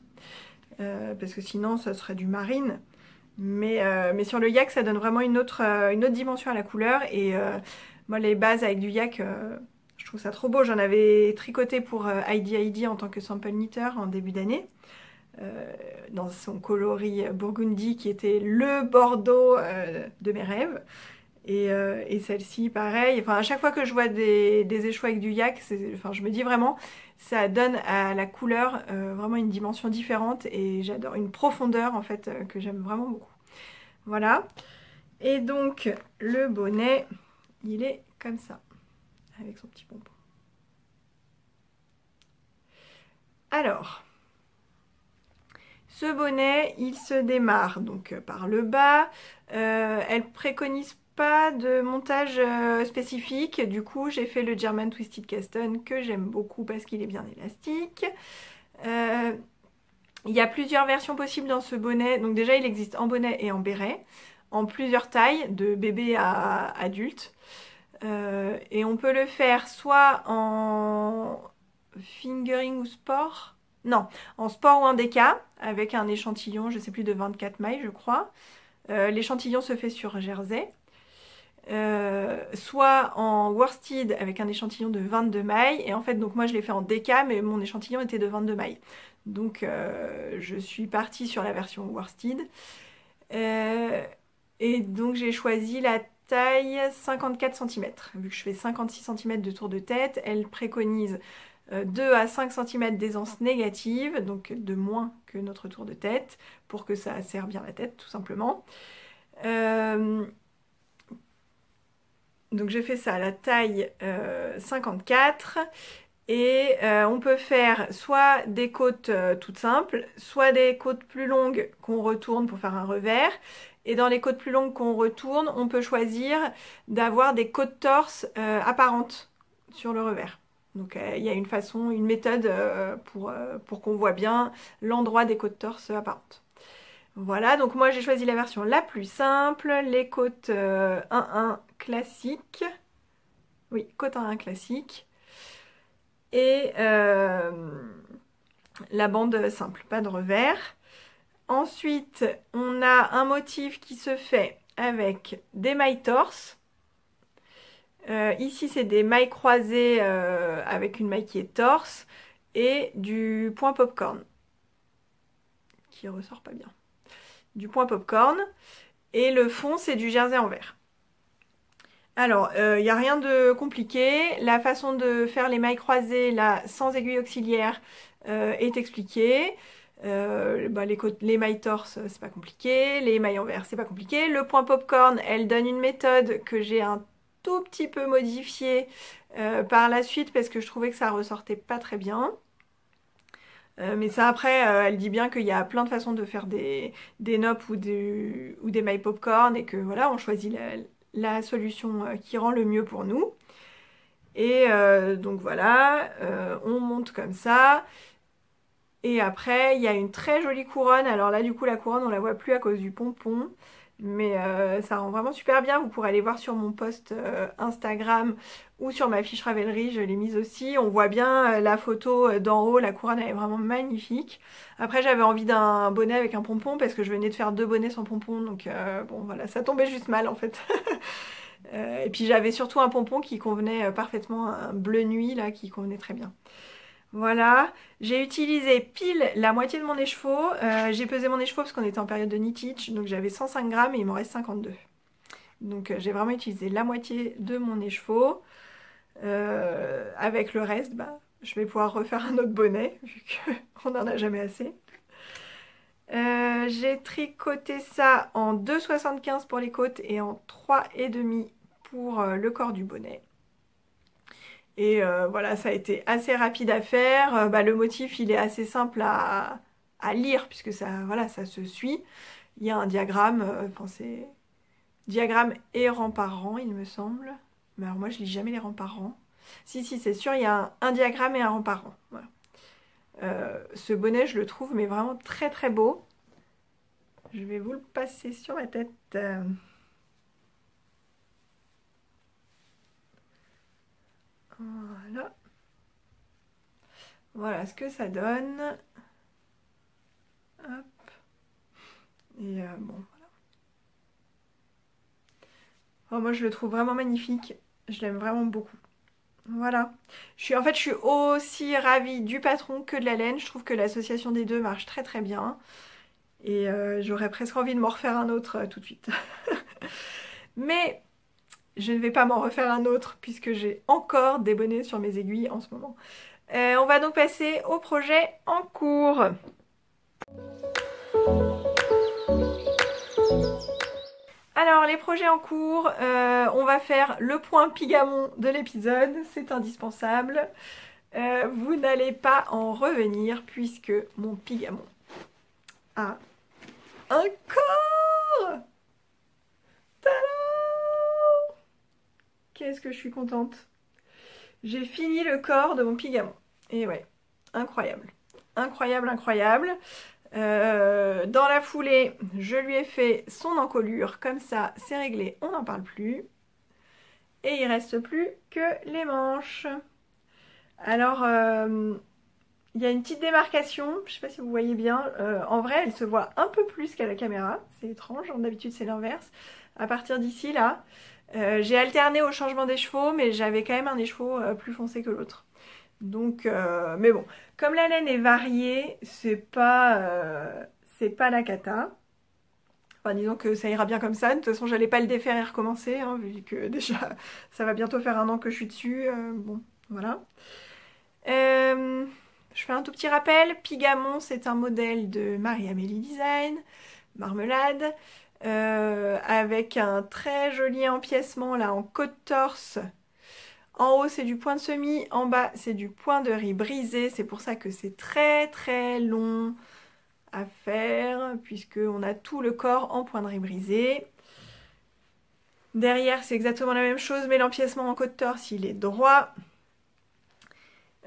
Speaker 1: Parce que sinon, ça serait du marine. Mais sur le yak, ça donne vraiment une autre dimension à la couleur. Et moi, les bases avec du yak, je trouve ça trop beau. J'en avais tricoté pour Heidi Heidi en tant que sample knitter en début d'année. Dans son coloris burgundy qui était le bordeaux de mes rêves. Et celle-ci, pareil. Enfin, à chaque fois que je vois des échoues avec du yak, enfin, je me dis vraiment, ça donne à la couleur vraiment une dimension différente et j'adore, une profondeur en fait que j'aime vraiment beaucoup. Voilà. Et donc, le bonnet, il est comme ça, avec son petit pompon. Alors, ce bonnet, il se démarre donc par le bas. Elle préconise pas de montage spécifique. Du coup, j'ai fait le German Twisted Caston que j'aime beaucoup parce qu'il est bien élastique. Il y a plusieurs versions possibles dans ce bonnet. Donc déjà, il existe en bonnet et en béret, en plusieurs tailles, de bébé à adulte. Et on peut le faire soit en fingering ou sport. Non, en sport ou en déca, avec un échantillon, je sais plus, de 24 mailles, je crois. L'échantillon se fait sur jersey. Soit en worsted avec un échantillon de 22 mailles. Et en fait, donc moi je l'ai fait en déca, mais mon échantillon était de 22 mailles. Donc je suis partie sur la version worsted. Et donc j'ai choisi la taille 54 cm. Vu que je fais 56 cm de tour de tête, elle préconise 2 à 5 cm d'aisance négative, donc de moins que notre tour de tête, pour que ça serre bien la tête, tout simplement. Donc j'ai fait ça à la taille 54. Et on peut faire soit des côtes toutes simples, soit des côtes plus longues qu'on retourne pour faire un revers. Et dans les côtes plus longues qu'on retourne, on peut choisir d'avoir des côtes torse apparentes sur le revers. Donc il y a une façon, une méthode pour qu'on voit bien l'endroit des côtes torse apparentes. Voilà, donc moi j'ai choisi la version la plus simple, les côtes 1-1 classiques. Oui, côte 1-1 classique. Et la bande simple, pas de revers. Ensuite, on a un motif qui se fait avec des mailles torse. Ici, c'est des mailles croisées avec une maille qui est torse et du point popcorn qui ressort pas bien. Du point popcorn et le fond, c'est du jersey en vert. Alors, il n'y a rien de compliqué. La façon de faire les mailles croisées, là, sans aiguille auxiliaire, est expliquée. Les mailles torse, c'est pas compliqué. Les mailles en vert, c'est pas compliqué. Le point popcorn, elle donne une méthode que j'ai un tout petit peu modifiée par la suite parce que je trouvais que ça ressortait pas très bien. Mais ça après, elle dit bien qu'il y a plein de façons de faire des noppes ou des mailles popcorn et que voilà, on choisit la solution qui rend le mieux pour nous. Et donc voilà, on monte comme ça. Et après, il y a une très jolie couronne. Alors là, du coup, la couronne, on la voit plus à cause du pompon. Mais ça rend vraiment super bien. Vous pourrez aller voir sur mon post Instagram ou sur ma fiche Ravelry, je l'ai mise aussi. On voit bien la photo d'en haut, la couronne elle est vraiment magnifique. Après j'avais envie d'un bonnet avec un pompon parce que je venais de faire 2 bonnets sans pompon. Donc bon voilà, ça tombait juste mal en fait. Et puis j'avais surtout un pompon qui convenait parfaitement, un bleu nuit là qui convenait très bien. Voilà, j'ai utilisé pile la moitié de mon écheveau. J'ai pesé mon écheveau parce qu'on était en période de knit itch, donc j'avais 105 grammes et il m'en reste 52. Donc j'ai vraiment utilisé la moitié de mon écheveau. Avec le reste, bah, je vais pouvoir refaire un autre bonnet, vu qu'on n'en a jamais assez. J'ai tricoté ça en 2,75 pour les côtes et en 3,5 pour le corps du bonnet. Et voilà, ça a été assez rapide à faire. Le motif, il est assez simple à lire, puisque ça, voilà, ça se suit. Il y a un diagramme, enfin c'est diagramme et rang par rang, il me semble. Mais alors moi, je lis jamais les rangs par rang. Si, c'est sûr, il y a un diagramme et un rang par rang. Voilà. Ce bonnet, je le trouve mais vraiment très très beau. Je vais vous le passer sur la tête. Voilà. Voilà ce que ça donne. Hop. Et bon, voilà. Oh, moi je le trouve vraiment magnifique, je l'aime vraiment beaucoup. Voilà. En fait, je suis aussi ravie du patron que de la laine. Je trouve que l'association des deux marche très très bien. Et j'aurais presque envie de m'en refaire un autre tout de suite. Mais je ne vais pas m'en refaire un autre puisque j'ai encore des bonnets sur mes aiguilles en ce moment. On va donc passer au projet en cours. Alors les projets en cours, on va faire le point Pigamon de l'épisode, c'est indispensable. Vous n'allez pas en revenir puisque mon Pigamon a un corps. Tadam! Qu'est-ce que je suis contente. J'ai fini le corps de mon Pigamon. Et ouais, incroyable. Incroyable, incroyable. Dans la foulée, je lui ai fait son encolure. Comme ça, c'est réglé, on n'en parle plus. Et il reste plus que les manches. Alors, il y a une petite démarcation, je ne sais pas si vous voyez bien. En vrai, elle se voit un peu plus qu'à la caméra. C'est étrange, d'habitude c'est l'inverse. À partir d'ici, là, j'ai alterné au changement d'écheveau, mais j'avais quand même un écheveau plus foncé que l'autre. Donc, mais bon, comme la laine est variée, c'est pas la cata. Enfin, disons que ça ira bien comme ça. De toute façon, j'allais pas le défaire et recommencer, hein, vu que déjà, ça va bientôt faire un an que je suis dessus. Bon, voilà. Je fais un tout petit rappel. Pigamon, c'est un modèle de Marie-Amélie Design, marmelade, avec un très joli empiècement là en côte-torse. En haut, c'est du point de semis, en bas, c'est du point de riz brisé. C'est pour ça que c'est très très long à faire, puisqu'on a tout le corps en point de riz brisé. Derrière, c'est exactement la même chose, mais l'empiècement en côte-torse, il est droit.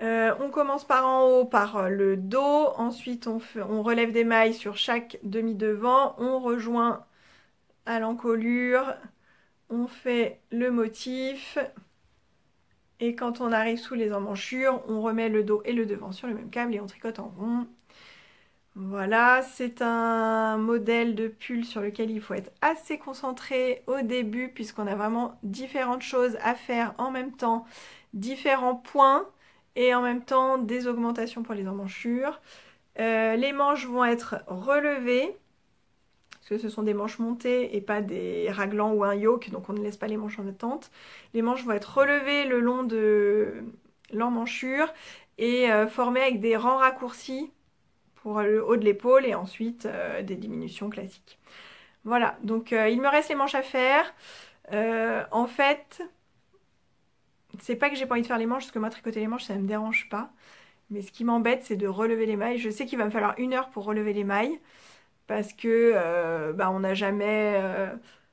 Speaker 1: On commence par en haut, par le dos. Ensuite, on relève des mailles sur chaque demi-devant. On rejoint à l'encolure. On fait le motif. Et quand on arrive sous les emmanchures, on remet le dos et le devant sur le même câble et on tricote en rond. Voilà, c'est un modèle de pull sur lequel il faut être assez concentré au début puisqu'on a vraiment différentes choses à faire en même temps, différents points et en même temps des augmentations pour les emmanchures. Les manches vont être relevées parce que ce sont des manches montées et pas des raglans ou un yoke, donc on ne laisse pas les manches en attente. Les manches vont être relevées le long de l'emmanchure et formées avec des rangs raccourcis pour le haut de l'épaule et ensuite des diminutions classiques. Voilà, donc il me reste les manches à faire. En fait, c'est pas que j'ai pas envie de faire les manches, parce que moi tricoter les manches ça me dérange pas. Mais ce qui m'embête c'est de relever les mailles. Je sais qu'il va me falloir 1 heure pour relever les mailles. Parce que on n'a jamais...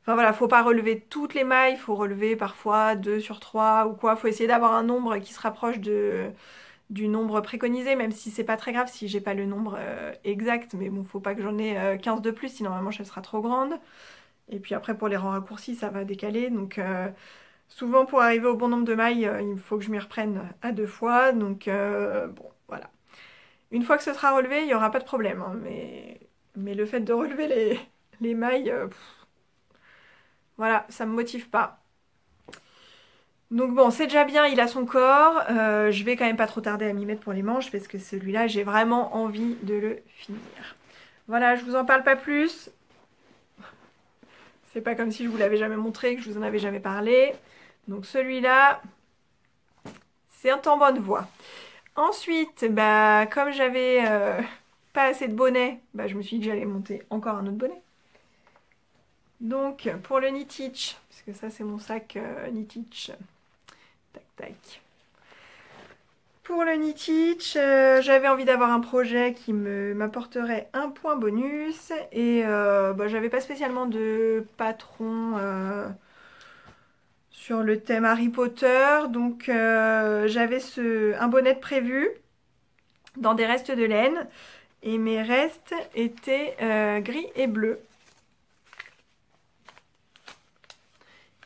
Speaker 1: Enfin voilà, faut pas relever toutes les mailles, faut relever parfois 2 sur 3 ou quoi. Faut essayer d'avoir un nombre qui se rapproche du nombre préconisé, même si c'est pas très grave si j'ai pas le nombre exact. Mais bon, faut pas que j'en ai 15 de plus, sinon ma manche elle sera trop grande. Et puis après pour les rangs raccourcis, ça va décaler. Donc souvent pour arriver au bon nombre de mailles, il faut que je m'y reprenne à 2 fois. Donc bon, voilà. Une fois que ce sera relevé, il n'y aura pas de problème. Hein, mais le fait de relever les mailles, voilà, ça me motive pas. Donc bon, c'est déjà bien, il a son corps. Je vais quand même pas trop tarder à m'y mettre pour les manches parce que celui-là, j'ai vraiment envie de le finir. Voilà, je vous en parle pas plus. C'est pas comme si je vous l'avais jamais montré, que je vous en avais jamais parlé. Donc celui-là, c'est un temps en bonne voie. Ensuite, bah, comme j'avais pas assez de bonnets, bah, je me suis dit que j'allais monter encore un autre bonnet. Donc pour le Knitich, parce que ça c'est mon sac Knitich. Tac tac. Pour le Knitich, j'avais envie d'avoir un projet qui m'apporterait un point bonus. Et bah, j'avais pas spécialement de patron sur le thème Harry Potter. Donc j'avais un bonnet de prévu dans des restes de laine. Et mes restes étaient gris et bleu.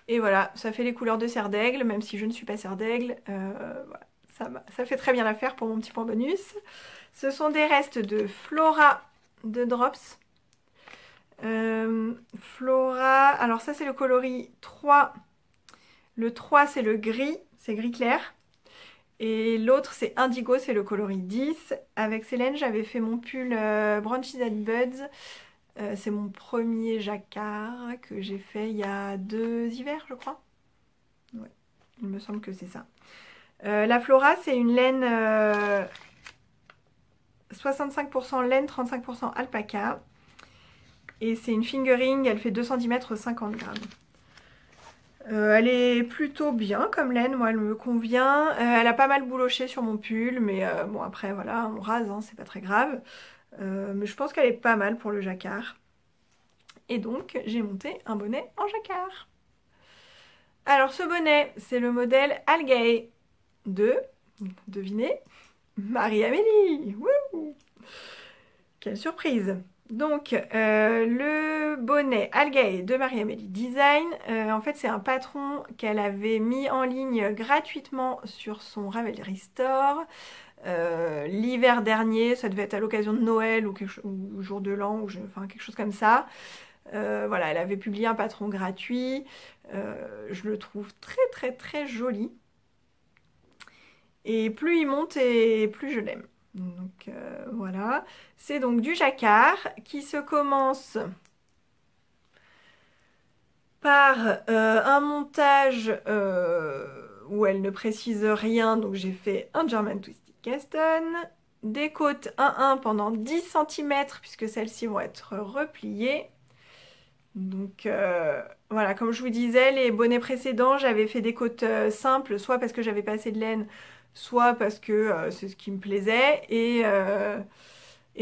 Speaker 1: Et voilà, ça fait les couleurs de Serre d'Aigle, même si je ne suis pas Serre d'Aigle. Voilà, ça fait très bien l'affaire pour mon petit point bonus. Ce sont des restes de Flora de Drops. Flora, alors ça c'est le coloris 3. Le 3 c'est le gris, c'est gris clair. Et l'autre c'est indigo, c'est le coloris 10. Avec Célène j'avais fait mon pull Branches and Buds. C'est mon premier jacquard que j'ai fait il y a 2 hivers je crois. Ouais, il me semble que c'est ça. La Flora c'est une laine 65% laine, 35% alpaca. Et c'est une fingering, elle fait 2 cm 50 grammes. Elle est plutôt bien comme laine, moi elle me convient. Elle a pas mal bouloché sur mon pull, mais bon après voilà, on rase, hein, c'est pas très grave. Mais je pense qu'elle est pas mal pour le jacquard. Et donc j'ai monté un bonnet en jacquard. Alors ce bonnet, c'est le modèle Algae de, devinez, Marie-Amélie. Wouhou! Quelle surprise! Donc le bonnet Algae de Marie-Amélie Design, en fait c'est un patron qu'elle avait mis en ligne gratuitement sur son Ravelry Store l'hiver dernier, ça devait être à l'occasion de Noël ou jour de l'an, enfin quelque chose comme ça. Voilà, elle avait publié un patron gratuit, je le trouve très très très joli. Et plus il monte et plus je l'aime. Donc voilà, c'est donc du jacquard qui se commence par un montage où elle ne précise rien. Donc j'ai fait un German Twisted Caston, des côtes 1-1 pendant 10 cm puisque celles-ci vont être repliées. Donc voilà, comme je vous disais, les bonnets précédents, j'avais fait des côtes simples, soit parce que j'avais pas assez de laine, soit parce que c'est ce qui me plaisait. Et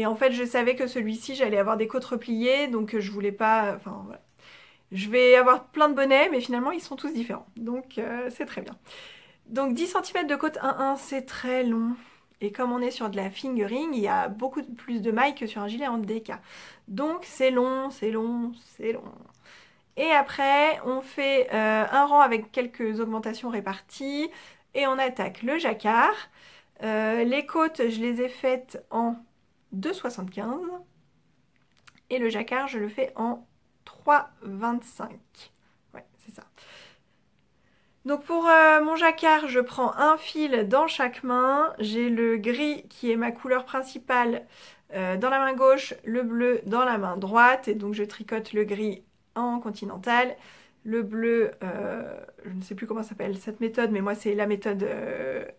Speaker 1: en fait, je savais que celui-ci, j'allais avoir des côtes repliées, donc je voulais pas... Enfin, voilà. Je vais avoir plein de bonnets, mais finalement, ils sont tous différents. Donc, c'est très bien. Donc, 10 cm de côte 1-1, c'est très long. Et comme on est sur de la fingering, il y a beaucoup plus de mailles que sur un gilet en DK. Donc, c'est long, c'est long, c'est long. Et après, on fait un rang avec quelques augmentations réparties. Et on attaque le jacquard. Les côtes, je les ai faites en 2,75. Et le jacquard, je le fais en 3,25. Ouais, c'est ça. Donc pour mon jacquard, je prends un fil dans chaque main. J'ai le gris qui est ma couleur principale dans la main gauche, le bleu dans la main droite. Et donc je tricote le gris en continental. Le bleu, je ne sais plus comment s'appelle cette méthode, mais moi c'est la méthode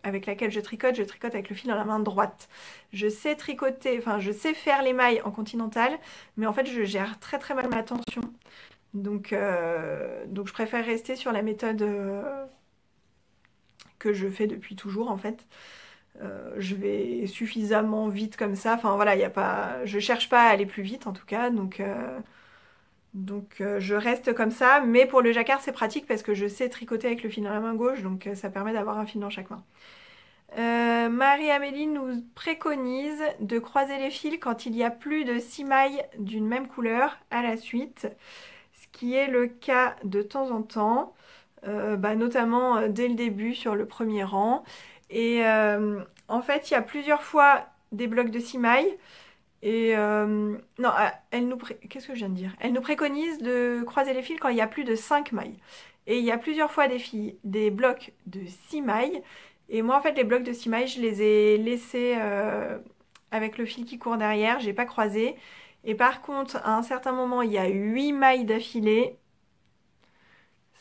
Speaker 1: avec laquelle je tricote. Je tricote avec le fil dans la main droite. Je sais tricoter, enfin je sais faire les mailles en continental, mais en fait je gère très très mal ma tension. Donc je préfère rester sur la méthode que je fais depuis toujours en fait. Je vais suffisamment vite comme ça. Enfin voilà, y a pas, je cherche pas à aller plus vite en tout cas. Donc je reste comme ça. Mais pour le jacquard c'est pratique parce que je sais tricoter avec le fil dans la main gauche. Donc ça permet d'avoir un fil dans chaque main. Marie-Amélie nous préconise de croiser les fils quand il y a plus de 6 mailles d'une même couleur à la suite. Ce qui est le cas de temps en temps, notamment dès le début sur le premier rang. Et en fait, il y a plusieurs fois des blocs de 6 mailles. Et non, qu'est-ce que je viens de dire? Elle nous préconise de croiser les fils quand il y a plus de 5 mailles. Et il y a plusieurs fois des blocs de 6 mailles. Et moi, en fait, les blocs de 6 mailles, je les ai laissés avec le fil qui court derrière. J'ai pas croisé. Et par contre, à un certain moment, il y a 8 mailles d'affilée.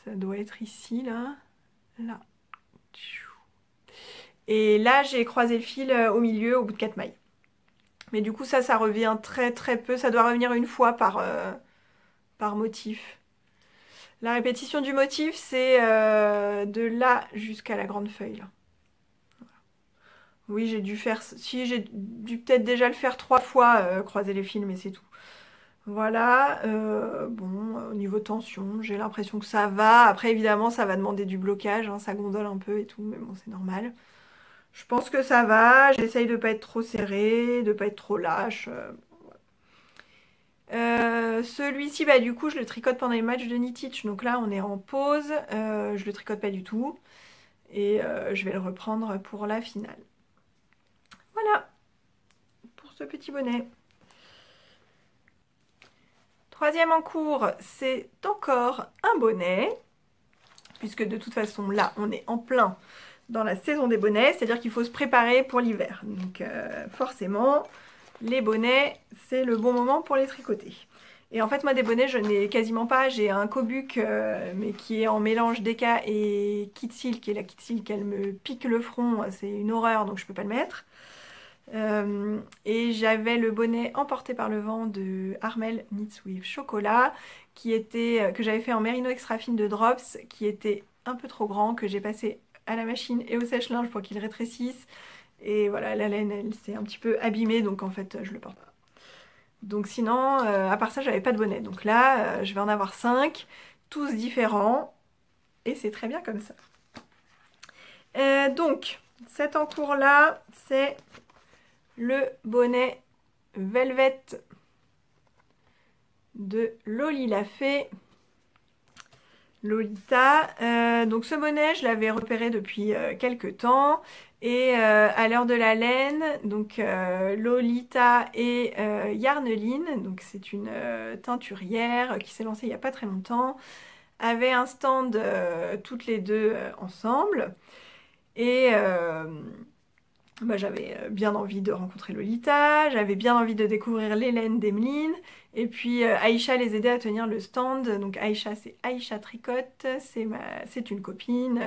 Speaker 1: Ça doit être ici, là. Là. Et là, j'ai croisé le fil au milieu, au bout de 4 mailles. Mais du coup, ça revient très très peu. Ça doit revenir une fois par motif. La répétition du motif, c'est de là jusqu'à la grande feuille, là. Oui, j'ai dû faire... Si, j'ai dû peut-être déjà le faire 3 fois, croiser les fils, mais c'est tout. Voilà, bon, au niveau tension, j'ai l'impression que ça va. Après, évidemment, ça va demander du blocage, hein, ça gondole un peu et tout, mais bon, c'est normal. Je pense que ça va, j'essaye de pas être trop serré, de pas être trop lâche. Celui-ci, bah du coup, je le tricote pendant les matchs de Knit-Teach, donc là, on est en pause. Je le tricote pas du tout. Et je vais le reprendre pour la finale. Voilà, pour ce petit bonnet. Troisième en cours, c'est encore un bonnet, puisque de toute façon là on est en plein dans la saison des bonnets, c'est-à-dire qu'il faut se préparer pour l'hiver. Donc forcément, les bonnets, c'est le bon moment pour les tricoter. Et en fait, moi, des bonnets, je n'ai quasiment pas. J'ai un Kobuck, mais qui est en mélange Deka et Kid Silk. Et la Kid Silk, elle me pique le front. C'est une horreur, donc je peux pas le mettre. Et j'avais le bonnet emporté par le vent de Armel Knits with Chocolat, que j'avais fait en mérino extra fine de Drops, qui était un peu trop grand, que j'ai passé à la machine et au sèche-linge pour qu'il rétrécisse. Et voilà, la laine, elle s'est un petit peu abîmée, donc en fait, je le porte pas. Donc sinon, à part ça, j'avais pas de bonnet. Donc là, je vais en avoir 5, tous différents, et c'est très bien comme ça. Donc, cet encours-là, c'est le bonnet Velvet de Loli la Fée. Lolita. Donc ce bonnet, je l'avais repéré depuis quelques temps. Et à l'heure de la laine, donc Lolita et Yarneline, donc c'est une teinturière qui s'est lancée il n'y a pas très longtemps, avait un stand toutes les deux ensemble. Et bah, j'avais bien envie de rencontrer Lolita, j'avais bien envie de découvrir les laines d'Emeline, et puis Aïcha les aidait à tenir le stand. Donc Aïcha, c'est Aïcha Tricotte, c'est une copine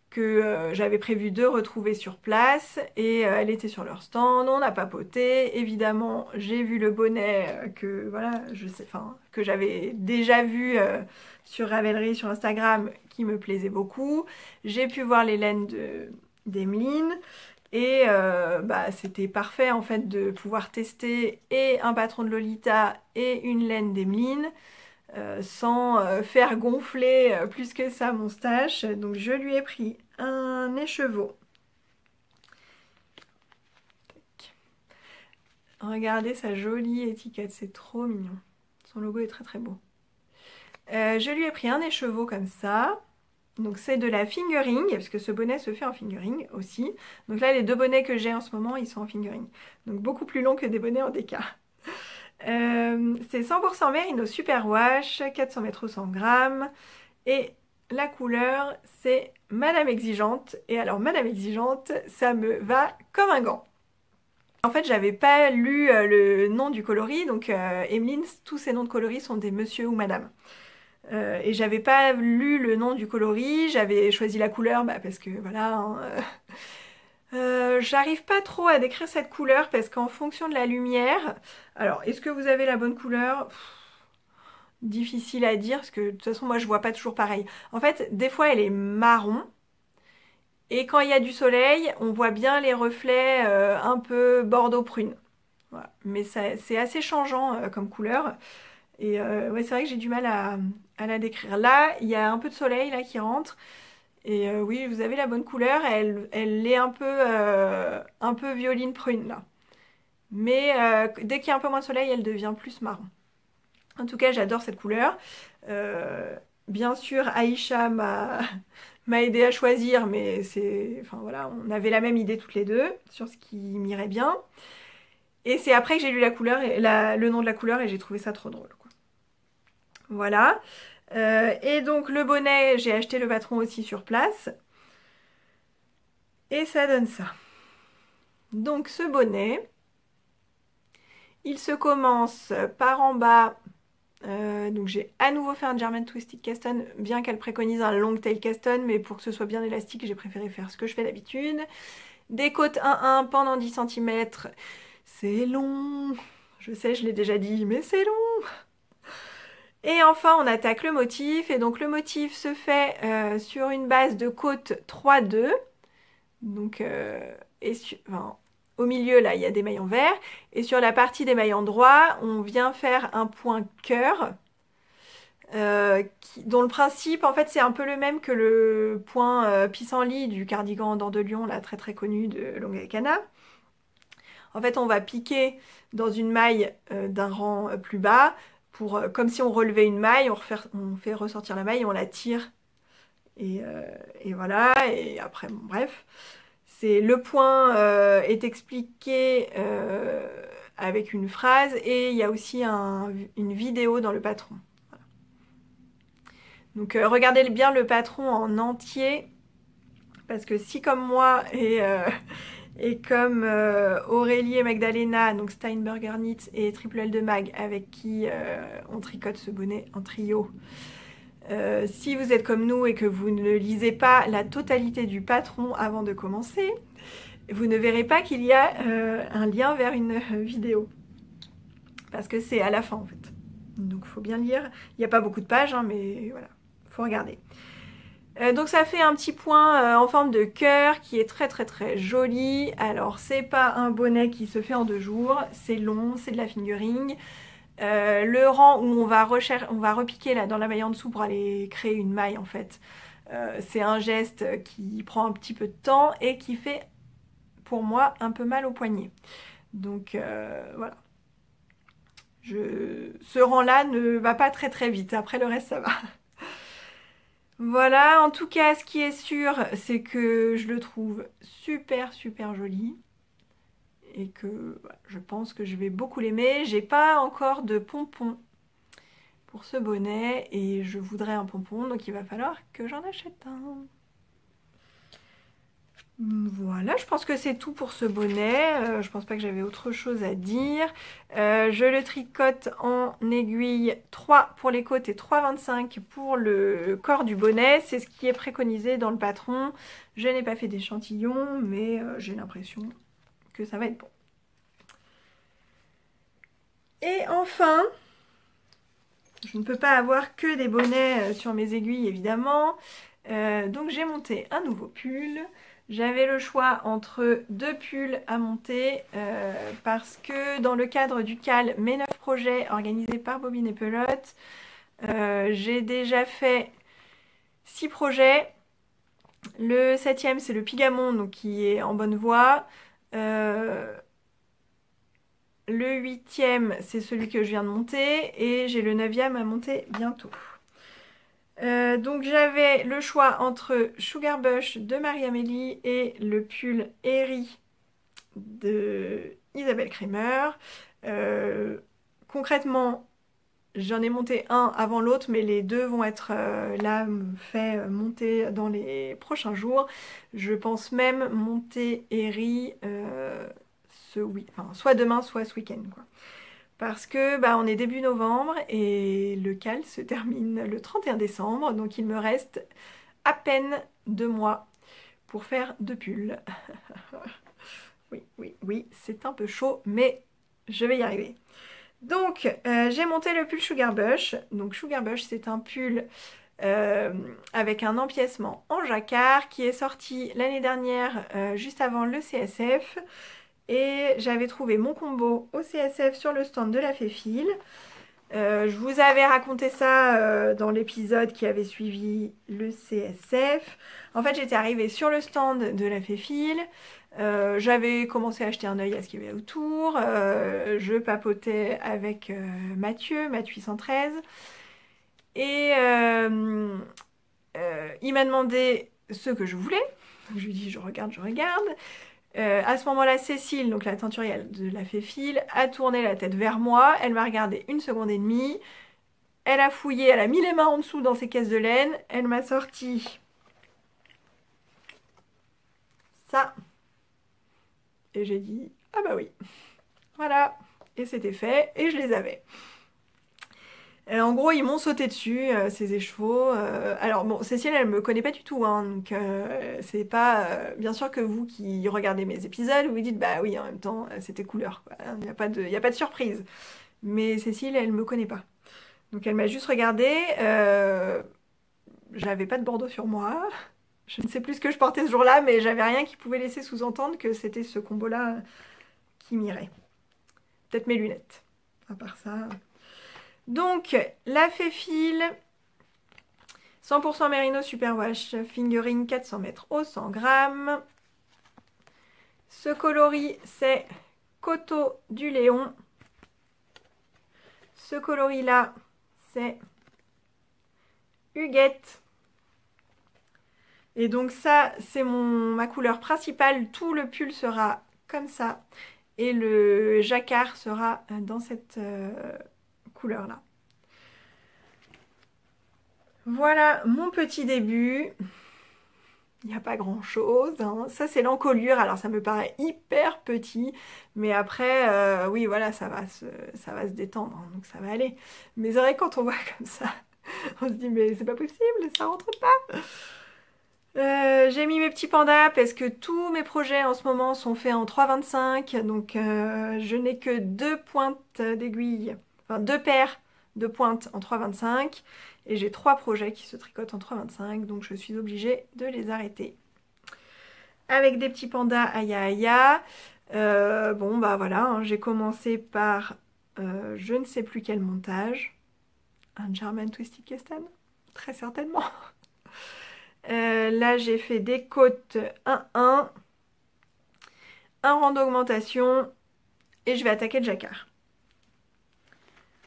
Speaker 1: que j'avais prévu de retrouver sur place, et elle était sur leur stand, on a papoté. Évidemment, j'ai vu le bonnet que voilà, que j'avais déjà vu sur Ravelry, sur Instagram, qui me plaisait beaucoup. J'ai pu voir les laines d'Emeline. Et bah, c'était parfait en fait de pouvoir tester et un patron de Lolita et une laine d'Emeline sans faire gonfler plus que ça mon stash. Donc je lui ai pris un écheveau. Regardez sa jolie étiquette, c'est trop mignon. Son logo est très très beau. Je lui ai pris un écheveau comme ça. Donc c'est de la fingering, parce que ce bonnet se fait en fingering aussi. Donc là, les deux bonnets que j'ai en ce moment, ils sont en fingering. Donc beaucoup plus longs que des bonnets en DK. C'est 100% Merino Superwash, 400 mètres au 100 grammes. Et la couleur, c'est Madame Exigeante. Et alors, Madame Exigeante, ça me va comme un gant. En fait, j'avais pas lu le nom du coloris. Donc, Emeline, tous ces noms de coloris sont des monsieur ou madame. Et j'avais pas lu le nom du coloris, j'avais choisi la couleur parce que voilà, hein, j'arrive pas trop à décrire cette couleur parce qu'en fonction de la lumière, alors est-ce que vous avez la bonne couleur? Difficile à dire parce que de toute façon moi je vois pas toujours pareil. En fait, des fois elle est marron et quand il y a du soleil, on voit bien les reflets un peu bordeaux prune. Voilà. Mais c'est assez changeant comme couleur. Et ouais, c'est vrai que j'ai du mal à la décrire. Là, il y a un peu de soleil là qui rentre. Et oui, vous avez la bonne couleur. Elle est un peu violine prune là. Mais dès qu'il y a un peu moins de soleil, elle devient plus marron. En tout cas, j'adore cette couleur. Bien sûr, Aïcha m'a aidé à choisir, mais enfin voilà, on avait la même idée toutes les deux sur ce qui m'irait bien. Et c'est après que j'ai lu la couleur et le nom de la couleur et j'ai trouvé ça trop drôle, quoi. Voilà. Et donc le bonnet, j'ai acheté le patron aussi sur place. Et ça donne ça. Donc ce bonnet, il se commence par en bas. Donc j'ai à nouveau fait un German Twisted Caston, bien qu'elle préconise un long tail caston, mais pour que ce soit bien élastique, j'ai préféré faire ce que je fais d'habitude. Des côtes 1-1 pendant 10 cm. C'est long. Je sais, je l'ai déjà dit, mais c'est long. Et enfin, on attaque le motif. Et donc, le motif se fait sur une base de côte 3-2. Donc, enfin, au milieu, là, il y a des maillons verts. Et sur la partie des maillons droits, on vient faire un point cœur. Dont le principe, en fait, c'est un peu le même que le point pissenlit du cardigan dents de lion, là, très très connu de Longacana. En fait, on va piquer dans une maille d'un rang plus bas, comme si on relevait une maille, on fait ressortir la maille et on la tire. Et voilà, et après, bon, bref. Le point est expliqué avec une phrase et il y a aussi une vidéo dans le patron. Voilà. Donc regardez bien le patron en entier parce que si comme moi et comme Aurélie et Magdalena, donc Steinberger Knit et Triple L de Mag avec qui on tricote ce bonnet en trio, si vous êtes comme nous et que vous ne lisez pas la totalité du patron avant de commencer, vous ne verrez pas qu'il y a un lien vers une vidéo. Parce que c'est à la fin en fait. Donc il faut bien lire. Il n'y a pas beaucoup de pages, hein, mais voilà, il faut regarder. Donc ça fait un petit point en forme de cœur qui est très très très joli. Alors c'est pas un bonnet qui se fait en 2 jours, c'est long, c'est de la fingering. Le rang où on va repiquer là dans la maille en dessous pour aller créer une maille en fait. C'est un geste qui prend un petit peu de temps et qui fait pour moi un peu mal au poignet. Donc voilà. Ce rang là ne va pas très très vite, après le reste ça va. Voilà, en tout cas, ce qui est sûr, c'est que je le trouve super super joli et que voilà, je pense que je vais beaucoup l'aimer. J'ai pas encore de pompon pour ce bonnet et je voudrais un pompon, donc il va falloir que j'en achète un. Voilà, je pense que c'est tout pour ce bonnet. Je pense pas que j'avais autre chose à dire. Je le tricote en aiguille 3 pour les côtes et 3,25 pour le corps du bonnet. C'est ce qui est préconisé dans le patron. Je n'ai pas fait d'échantillon, mais j'ai l'impression que ça va être bon. Et enfin, je ne peux pas avoir que des bonnets sur mes aiguilles, évidemment. Donc j'ai monté un nouveau pull. J'avais le choix entre 2 pulls à monter parce que dans le cadre du CAL Mes 9 projets organisé par Bobine et Pelote, j'ai déjà fait 6 projets. Le 7e c'est le Pigamon donc qui est en bonne voie. Le 8e c'est celui que je viens de monter et j'ai le 9e à monter bientôt. Donc j'avais le choix entre Sugar Bush de Marie-Amélie et le pull Eri de Isabelle Kremer. Concrètement, j'en ai monté un avant l'autre, mais les deux vont être là fait monter dans les prochains jours. Je pense même monter Eri soit demain, soit ce week-end, quoi. Parce que bah, on est début novembre et le CAL se termine le 31 décembre, donc il me reste à peine 2 mois pour faire 2 pulls. Oui, c'est un peu chaud, mais je vais y arriver. Donc, j'ai monté le pull Sugar Bush. Donc, Sugar Bush, c'est un pull avec un empiècement en jacquard qui est sorti l'année dernière, juste avant le CSF. Et j'avais trouvé mon combo au CSF sur le stand de la Féfile. Je vous avais raconté ça dans l'épisode qui avait suivi le CSF. En fait, j'étais arrivée sur le stand de la Féfile. J'avais commencé à acheter un œil à ce qu'il y avait autour. Je papotais avec Mathieu, Matt813. Et il m'a demandé ce que je voulais. Je lui ai dit, je regarde, je regarde. À ce moment-là, Cécile, donc la teinturière de la Féfile, a tourné la tête vers moi. Elle m'a regardé 1 seconde et demie. Elle a fouillé, elle a mis les mains en dessous dans ses caisses de laine. Elle m'a sorti ça. Et j'ai dit, ah bah oui. Voilà. Et c'était fait. Et je les avais. En gros, ils m'ont sauté dessus, ces écheveaux. Alors bon, Cécile, elle me connaît pas du tout, hein, donc c'est pas... bien sûr que vous qui regardez mes épisodes, vous vous dites, bah oui, en même temps, c'était couleur, quoi. Il n'y a pas de surprise. Mais Cécile, elle me connaît pas. Donc elle m'a juste regardée. J'avais pas de bordeaux sur moi. Je ne sais plus ce que je portais ce jour-là, mais j'avais rien qui pouvait laisser sous-entendre que c'était ce combo-là qui m'irait. Peut-être mes lunettes. À part ça... Donc, la Féfile, 100% Merino Superwash Fingering 400 mètres au 100 grammes. Ce coloris, c'est Coteau du Léon. Ce coloris-là, c'est Huguette. Et donc ça, c'est ma couleur principale. Tout le pull sera comme ça. et le jacquard sera dans cette couleur-là. Voilà mon petit début. Il n'y a pas grand chose, hein. Ça c'est l'encolure, alors ça me paraît hyper petit, mais après, oui voilà, ça va se détendre, hein, donc ça va aller. Mais c'est vrai que quand on voit comme ça, on se dit mais c'est pas possible, ça rentre pas. J'ai mis mes petits pandas parce que tous mes projets en ce moment sont faits en 3,25, donc je n'ai que 2 pointes d'aiguille, enfin 2 paires de pointes en 3,25. Et j'ai 3 projets qui se tricotent en 3,25, donc je suis obligée de les arrêter. Avec des petits pandas Aya Aya. Bon bah voilà, hein, j'ai commencé par je ne sais plus quel montage. Un German Twisted Custom, très certainement. Là j'ai fait des côtes 1-1, un rang d'augmentation et je vais attaquer le jacquard.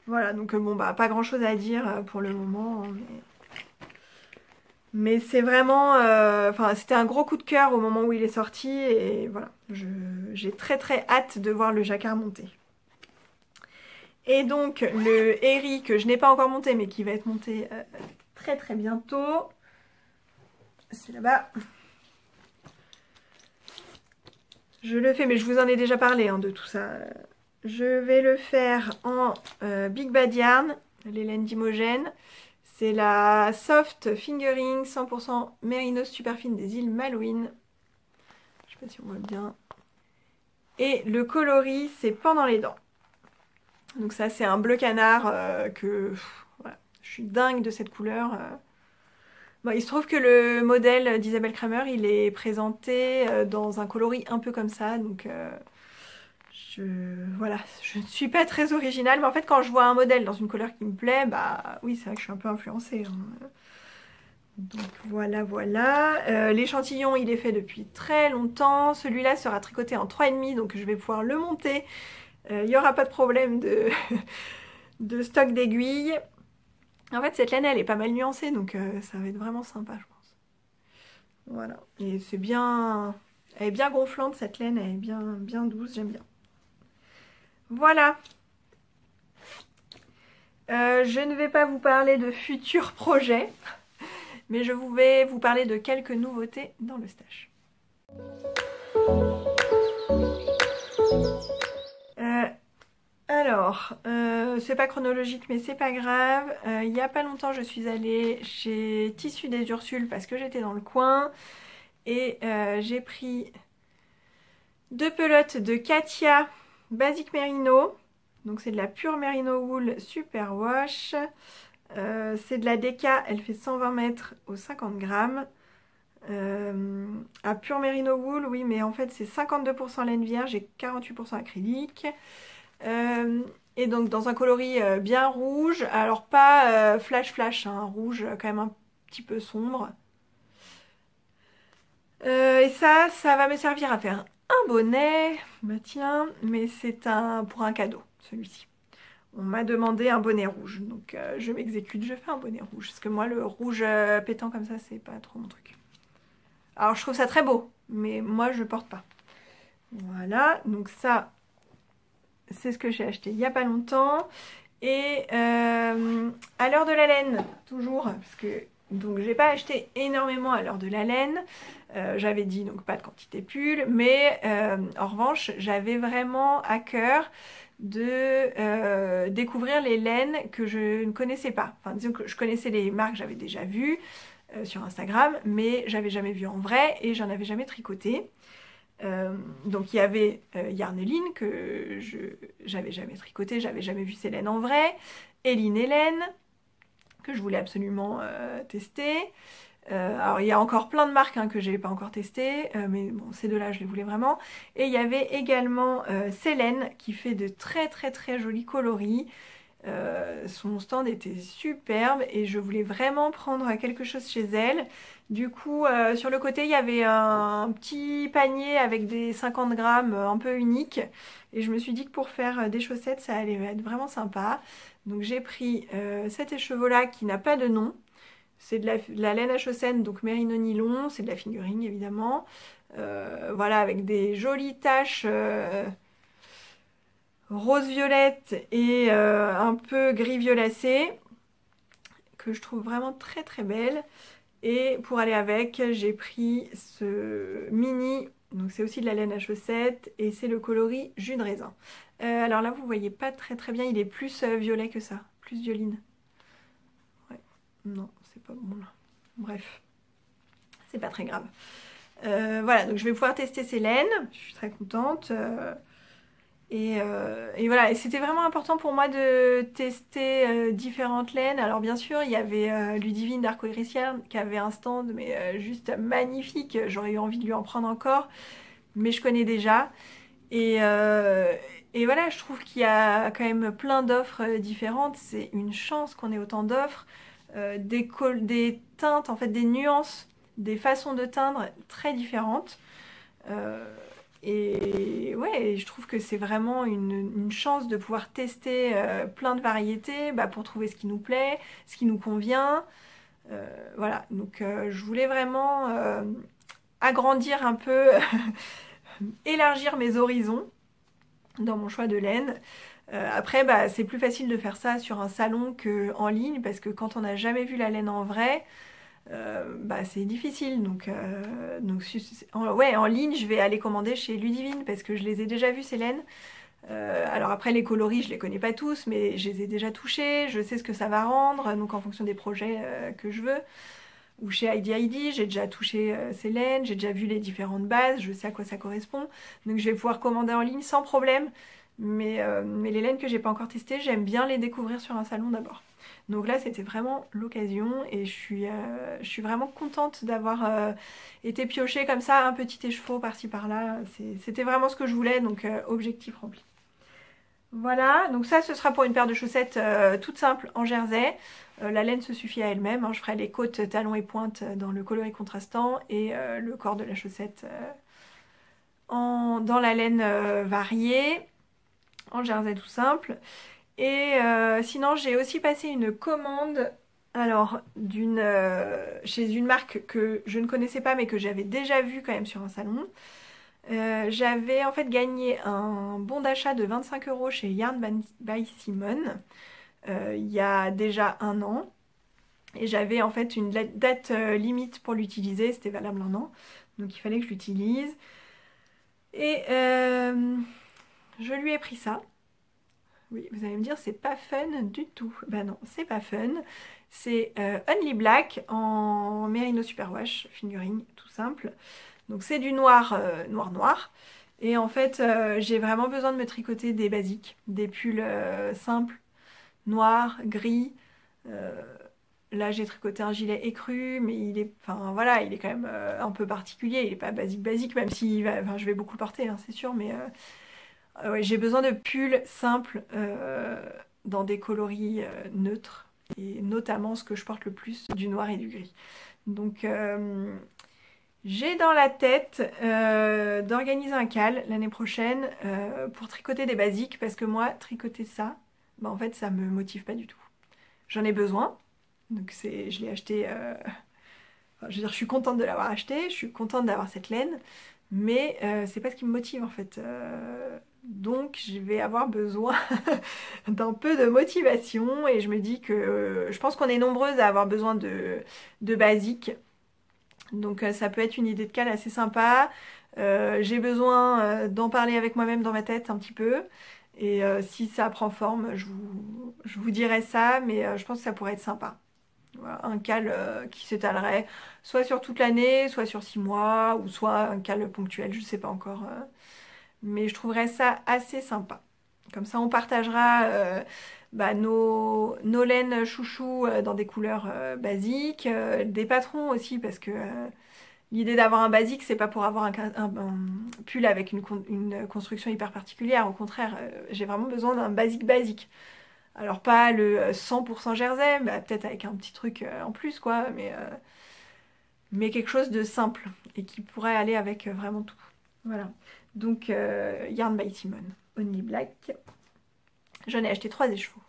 Speaker 1: Voilà, donc bon bah pas grand chose à dire pour le moment, hein, mais c'est vraiment, enfin c'était un gros coup de cœur au moment où il est sorti et voilà, j'ai très très hâte de voir le jacquard monter. Et donc le Herry que je n'ai pas encore monté mais qui va être monté très très bientôt, c'est là-bas. Je le fais, mais je vous en ai déjà parlé hein, de tout ça. Je vais le faire en Big Bad Yarn, les laines d'Imogen. C'est la Soft Fingering 100% Mérinos super fine des îles Malouines. Je sais pas si on voit bien. Et le coloris, c'est Pendant les dents. Donc ça, c'est un bleu canard voilà, je suis dingue de cette couleur. Bon, il se trouve que le modèle d'Isabelle Kramer, il est présenté dans un coloris un peu comme ça. Donc voilà, je ne suis pas très originale. Mais en fait, quand je vois un modèle dans une couleur qui me plaît, bah oui, c'est vrai que je suis un peu influencée, hein. Donc voilà, voilà. L'échantillon, il est fait depuis très longtemps. Celui-là sera tricoté en 3,5, donc je vais pouvoir le monter. Il n'y aura pas de problème de stock d'aiguilles. En fait, cette laine, elle est pas mal nuancée, donc ça va être vraiment sympa, je pense. Voilà. Et c'est bien... Elle est bien gonflante, cette laine. Elle est bien douce, j'aime bien. Voilà. Je ne vais pas vous parler de futurs projets, mais je vais vous parler de quelques nouveautés dans le stash. C'est pas chronologique mais c'est pas grave. Il y a pas longtemps je suis allée chez Tissus des Ursules parce que j'étais dans le coin et j'ai pris 2 pelotes de Katia Basic Merino. Donc c'est de la pure Merino Wool Super Wash. C'est de la DK, elle fait 120 mètres au 50 grammes. À pure Merino Wool, oui, mais en fait c'est 52% laine vierge et 48% acrylique. Et donc dans un coloris bien rouge, alors pas flash flash, hein, rouge quand même un petit peu sombre. Et ça va me servir à faire un bonnet, bah tiens, mais c'est pour un cadeau, celui-ci. On m'a demandé un bonnet rouge, donc je m'exécute, je fais un bonnet rouge. Parce que moi, le rouge pétant comme ça, c'est pas trop mon truc. Alors, je trouve ça très beau, mais moi, je porte pas. Voilà, donc ça, c'est ce que j'ai acheté il y a pas longtemps. Et à l'heure de la laine, toujours, parce que donc j'ai pas acheté énormément à l'heure de la laine. J'avais dit donc pas de quantité pull, mais en revanche, j'avais vraiment à cœur de découvrir les laines que je ne connaissais pas. Enfin, disons que je connaissais les marques, j'avais déjà vues sur Instagram, mais j'avais jamais vu en vrai et j'en avais jamais tricoté. Donc il y avait Yarneline que j'avais jamais tricoté, j'avais jamais vu ces laines en vrai, Eline Hélène que je voulais absolument tester. Alors il y a encore plein de marques hein, que j'ai pas encore testées, mais bon ces deux-là je les voulais vraiment. Et il y avait également Célène qui fait de très très très jolis coloris. Son stand était superbe et je voulais vraiment prendre quelque chose chez elle. Du coup, sur le côté, il y avait un petit panier avec des 50 grammes un peu unique. Et je me suis dit que pour faire des chaussettes, ça allait être vraiment sympa. Donc j'ai pris cet écheveau-là qui n'a pas de nom. C'est de la laine à chaussettes, donc mérino nylon. C'est de la fingering, évidemment. Voilà, avec des jolies taches rose-violette et un peu gris violacé, que je trouve vraiment très très belle. Et pour aller avec, j'ai pris ce mini, donc c'est aussi de la laine à chaussettes, et c'est le coloris jus de raisin. Alors là, vous voyez pas très très bien, il est plus violet que ça, plus violine. Ouais, non, c'est pas bon là. Bref, c'est pas très grave. Voilà, donc je vais pouvoir tester ces laines, je suis très contente. Et voilà, et c'était vraiment important pour moi de tester différentes laines. Alors bien sûr, il y avait Ludivine d'Arco-Iris qui avait un stand, mais juste magnifique. J'aurais eu envie de lui en prendre encore, mais je connais déjà. Et, euh, et voilà, je trouve qu'il y a quand même plein d'offres différentes. C'est une chance qu'on ait autant d'offres, des teintes, en fait, des nuances, des façons de teindre très différentes. Euh, et ouais, je trouve que c'est vraiment une chance de pouvoir tester plein de variétés bah, pour trouver ce qui nous plaît, ce qui nous convient. Voilà, donc je voulais vraiment agrandir un peu, élargir mes horizons dans mon choix de laine. Après, bah, c'est plus facile de faire ça sur un salon qu'en ligne parce que quand on n'a jamais vu la laine en vrai, bah, c'est difficile. Donc ouais, en ligne, je vais aller commander chez Ludivine parce que je les ai déjà vues, ces laines. Alors après, les coloris, je les connais pas tous, mais je les ai déjà touchés, je sais ce que ça va rendre, donc en fonction des projets que je veux. Ou chez Heidi Heidi, j'ai déjà touché ces laines, j'ai déjà vu les différentes bases, je sais à quoi ça correspond. Donc je vais pouvoir commander en ligne sans problème. Mais les laines que j'ai pas encore testées, j'aime bien les découvrir sur un salon d'abord. Donc là, c'était vraiment l'occasion et je suis vraiment contente d'avoir été piochée comme ça, un petit écheveau par-ci par-là. C'était vraiment ce que je voulais, donc objectif rempli. Voilà, donc ça ce sera pour une paire de chaussettes toute simple en jersey. La laine se suffit à elle-même, hein. Je ferai les côtes, talons et pointes dans le coloris contrastant et le corps de la chaussette dans la laine variée, en jersey tout simple. Et sinon j'ai aussi passé une commande alors chez une marque que je ne connaissais pas mais que j'avais déjà vue quand même sur un salon. J'avais en fait gagné un bon d'achat de 25 € chez Yarn by Simone il y a déjà un an. Et j'avais en fait une date limite pour l'utiliser, c'était valable un an. Donc il fallait que je l'utilise. Et je lui ai pris ça. Oui, vous allez me dire, c'est pas fun du tout. Ben non, c'est pas fun. C'est Only Black en Merino Superwash, fingering, tout simple. Donc c'est du noir, noir. Et en fait, j'ai vraiment besoin de me tricoter des basiques, des pulls simples, noirs, gris. Euh, Là, j'ai tricoté un gilet écru, mais il est, enfin voilà, il est quand même un peu particulier. Il est pas basique, même si, enfin, je vais beaucoup le porter, hein, c'est sûr. Mais ouais, j'ai besoin de pulls simples dans des coloris neutres, et notamment ce que je porte le plus, du noir et du gris. Donc j'ai dans la tête d'organiser un cal l'année prochaine pour tricoter des basiques parce que moi, tricoter ça, bah, en fait, ça me motive pas du tout. J'en ai besoin, donc je l'ai acheté. Enfin, je veux dire, je suis contente de l'avoir acheté, je suis contente d'avoir cette laine, mais c'est pas ce qui me motive en fait. Donc, je vais avoir besoin d'un peu de motivation et je me dis que je pense qu'on est nombreuses à avoir besoin de basiques. Donc ça peut être une idée de cale assez sympa. J'ai besoin d'en parler avec moi-même dans ma tête un petit peu. Et si ça prend forme, je vous dirai ça, mais je pense que ça pourrait être sympa. Voilà, un cal qui s'étalerait soit sur toute l'année, soit sur 6 mois, ou soit un cal ponctuel, je sais pas encore. Mais je trouverais ça assez sympa. Comme ça, on partagera bah, nos laines chouchous dans des couleurs basiques, des patrons aussi, parce que l'idée d'avoir un basique, c'est pas pour avoir un pull avec une construction hyper particulière. Au contraire, j'ai vraiment besoin d'un basique. Alors pas le 100% jersey, bah, peut-être avec un petit truc en plus, quoi, mais quelque chose de simple et qui pourrait aller avec vraiment tout. Voilà. Donc Yarn by Simone, Only Black. J'en ai acheté 3 écheveaux.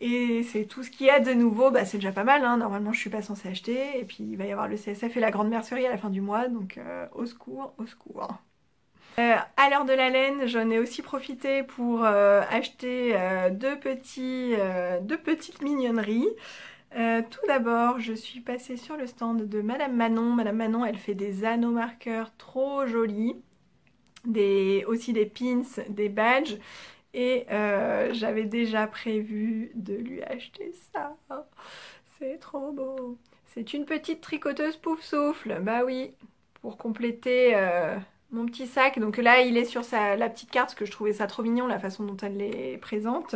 Speaker 1: Et c'est tout ce qu'il y a de nouveau, bah, c'est déjà pas mal, hein. Normalement je suis pas censée acheter. Et puis il va y avoir le CSF et la grande mercerie à la fin du mois, donc au secours, au secours. À l'heure de la laine, j'en ai aussi profité pour acheter deux petites mignonneries. Tout d'abord, je suis passée sur le stand de Madame Manon. Madame Manon, elle fait des anneaux marqueurs trop jolis, aussi des pins, des badges. Et j'avais déjà prévu de lui acheter ça. C'est trop beau. C'est une petite tricoteuse pouf souffle. Bah oui, pour compléter mon petit sac. Donc là, il est sur la petite carte parce que je trouvais ça trop mignon la façon dont elle les présente.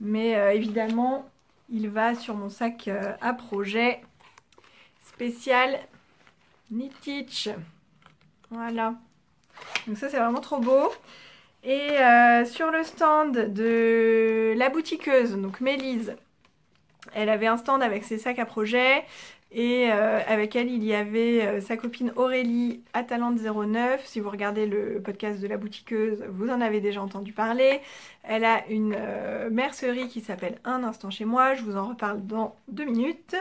Speaker 1: Mais évidemment, il va sur mon sac à projet spécial Knitich. Voilà. Donc ça, c'est vraiment trop beau. Et sur le stand de la boutiqueuse, donc Mélise, elle avait un stand avec ses sacs à projet. Et avec elle, il y avait sa copine Aurélie Atalante09. Si vous regardez le podcast de la boutiqueuse, vous en avez déjà entendu parler. Elle a une mercerie qui s'appelle Un instant chez moi. Je vous en reparle dans 2 minutes.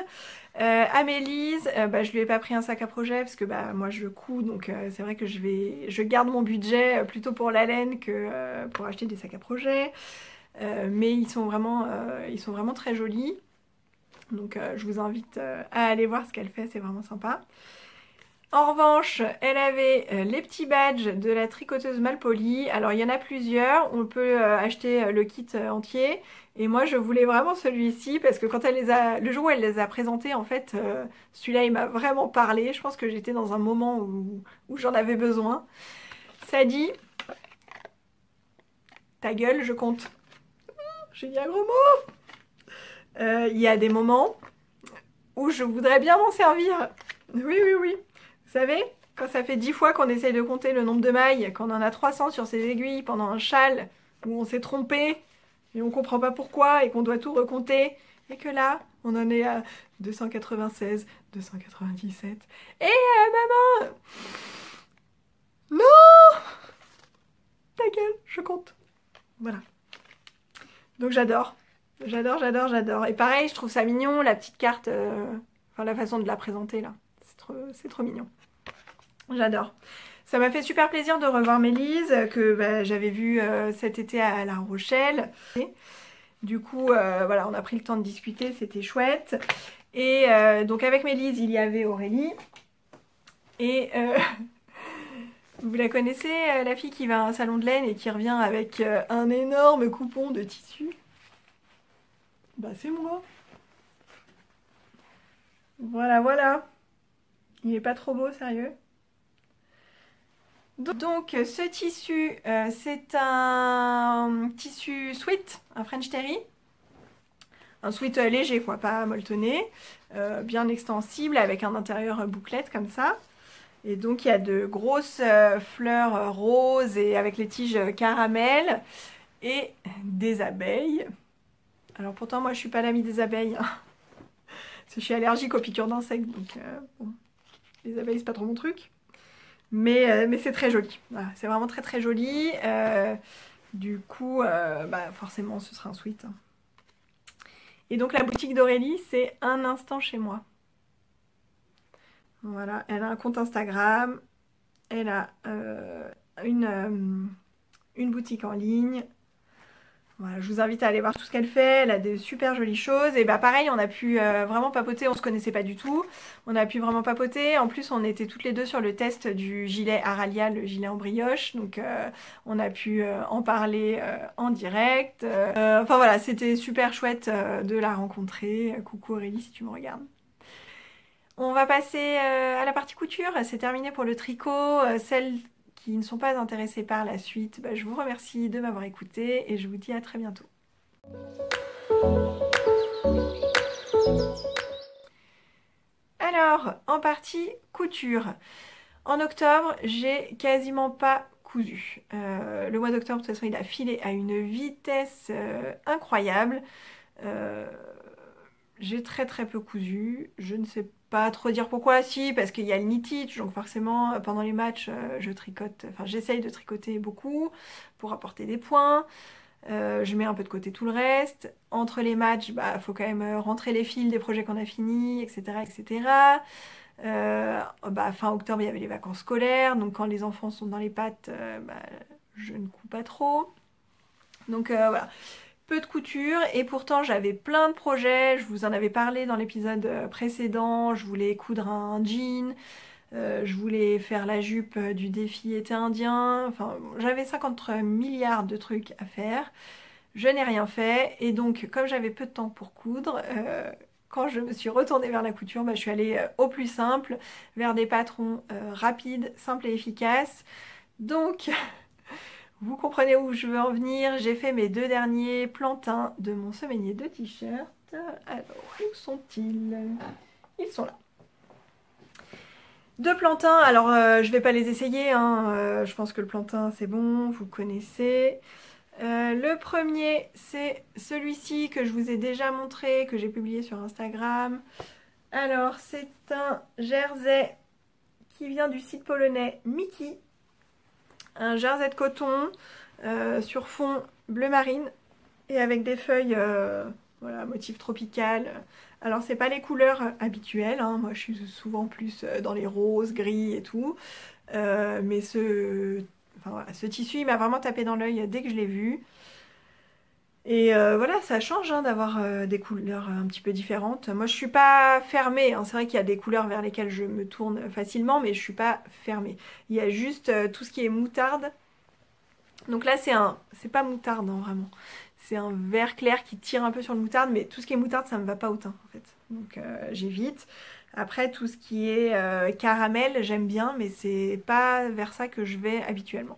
Speaker 1: Amélise, je lui ai pas pris un sac à projet parce que moi je couds, donc c'est vrai que je garde mon budget plutôt pour la laine que pour acheter des sacs à projet. Mais ils sont vraiment très jolis. Donc je vous invite à aller voir ce qu'elle fait, c'est vraiment sympa. En revanche, elle avait les petits badges de la tricoteuse Malpolie. Alors il y en a plusieurs, on peut acheter le kit entier. Et moi je voulais vraiment celui-ci parce que quand le jour où elle les a présentés, en fait, celui-là il m'a vraiment parlé. Je pense que j'étais dans un moment où j'en avais besoin. Ça dit, ta gueule, je compte. J'ai dit un gros mot. Il y a des moments où je voudrais bien m'en servir. Oui, oui, oui. Vous savez, quand ça fait 10 fois qu'on essaye de compter le nombre de mailles, qu'on en a 300 sur ses aiguilles pendant un châle où on s'est trompé et on comprend pas pourquoi et qu'on doit tout recompter, et que là, on en est à 296, 297. Et maman! Non! Ta gueule, je compte. Voilà. Donc j'adore. J'adore, j'adore, j'adore. Et pareil, je trouve ça mignon, la petite carte, enfin la façon de la présenter là. C'est trop mignon. J'adore. Ça m'a fait super plaisir de revoir Mélise, que j'avais vue cet été à La Rochelle. Du coup, voilà, on a pris le temps de discuter, c'était chouette. Et donc avec Mélise, il y avait Aurélie. Et vous la connaissez, la fille qui va à un salon de laine et qui revient avec un énorme coupon de tissu? Bah c'est moi. Voilà, voilà. Il est pas trop beau, sérieux. Donc ce tissu, c'est un tissu sweat, un French terry. Un sweat léger quoi, pas molletonné, bien extensible avec un intérieur bouclette comme ça. Et donc il y a de grosses fleurs roses et avec les tiges caramel et des abeilles. Alors pourtant moi je suis pas l'amie des abeilles, hein. Parce que je suis allergique aux piqûres d'insectes, donc bon, les abeilles c'est pas trop mon truc. Mais c'est très joli, voilà, c'est vraiment très très joli. Du coup, forcément ce sera un sweat. Et donc la boutique d'Aurélie, c'est Un instant chez moi. Voilà, elle a un compte Instagram, elle a une boutique en ligne. Voilà, je vous invite à aller voir tout ce qu'elle fait, elle a des super jolies choses. Et pareil, on a pu vraiment papoter, on se connaissait pas du tout. On a pu vraiment papoter. En plus, on était toutes les deux sur le test du gilet Aralia, le gilet en brioche. Donc on a pu en parler en direct. Enfin voilà, c'était super chouette de la rencontrer. Coucou Aurélie si tu me regardes. On va passer à la partie couture. C'est terminé pour le tricot. Celles qui ne sont pas intéressées par la suite, je vous remercie de m'avoir écouté et je vous dis à très bientôt. Alors, en partie couture. En octobre, j'ai quasiment pas cousu. Le mois d'octobre, de toute façon, il a filé à une vitesse incroyable. J'ai très très peu cousu. Je ne sais pas trop dire pourquoi. Si, parce qu'il y a le knittage, donc forcément pendant les matchs je tricote, enfin j'essaye de tricoter beaucoup pour apporter des points. Je mets un peu de côté tout le reste. Entre les matchs, faut quand même rentrer les fils des projets qu'on a finis, etc. etc. Fin octobre, il y avait les vacances scolaires, donc quand les enfants sont dans les pattes, je ne couds pas trop. Donc voilà, peu de couture, et pourtant j'avais plein de projets, je vous en avais parlé dans l'épisode précédent, je voulais coudre un jean, je voulais faire la jupe du défi été indien, enfin j'avais 50 milliards de trucs à faire. Je n'ai rien fait, et donc comme j'avais peu de temps pour coudre, quand je me suis retournée vers la couture, je suis allée au plus simple, vers des patrons rapides, simples et efficaces. Donc, vous comprenez où je veux en venir. J'ai fait mes 2 derniers plantins de mon semainier de t-shirt. Alors, où sont-ils? Ils sont là. 2 plantins, alors je vais pas les essayer, hein. Je pense que le plantin c'est bon, vous connaissez. Le premier, c'est celui-ci que je vous ai déjà montré, que j'ai publié sur Instagram. Alors, c'est un jersey qui vient du site polonais Miki. Un jersey de coton sur fond bleu marine et avec des feuilles, voilà, motif tropical. Alors, c'est pas les couleurs habituelles, hein. Moi je suis souvent plus dans les roses, gris et tout. Mais voilà, ce tissu, il m'a vraiment tapé dans l'œil dès que je l'ai vu. Et voilà, ça change hein, d'avoir des couleurs un petit peu différentes. Moi, je suis pas fermée, hein. C'est vrai qu'il y a des couleurs vers lesquelles je me tourne facilement, mais je suis pas fermée. Il y a juste tout ce qui est moutarde. Donc là, c'est pas moutarde, hein, vraiment. C'est un vert clair qui tire un peu sur le moutarde, mais tout ce qui est moutarde, ça me va pas au teint, en fait. Donc j'évite. Après, tout ce qui est caramel, j'aime bien, mais c'est pas vers ça que je vais habituellement.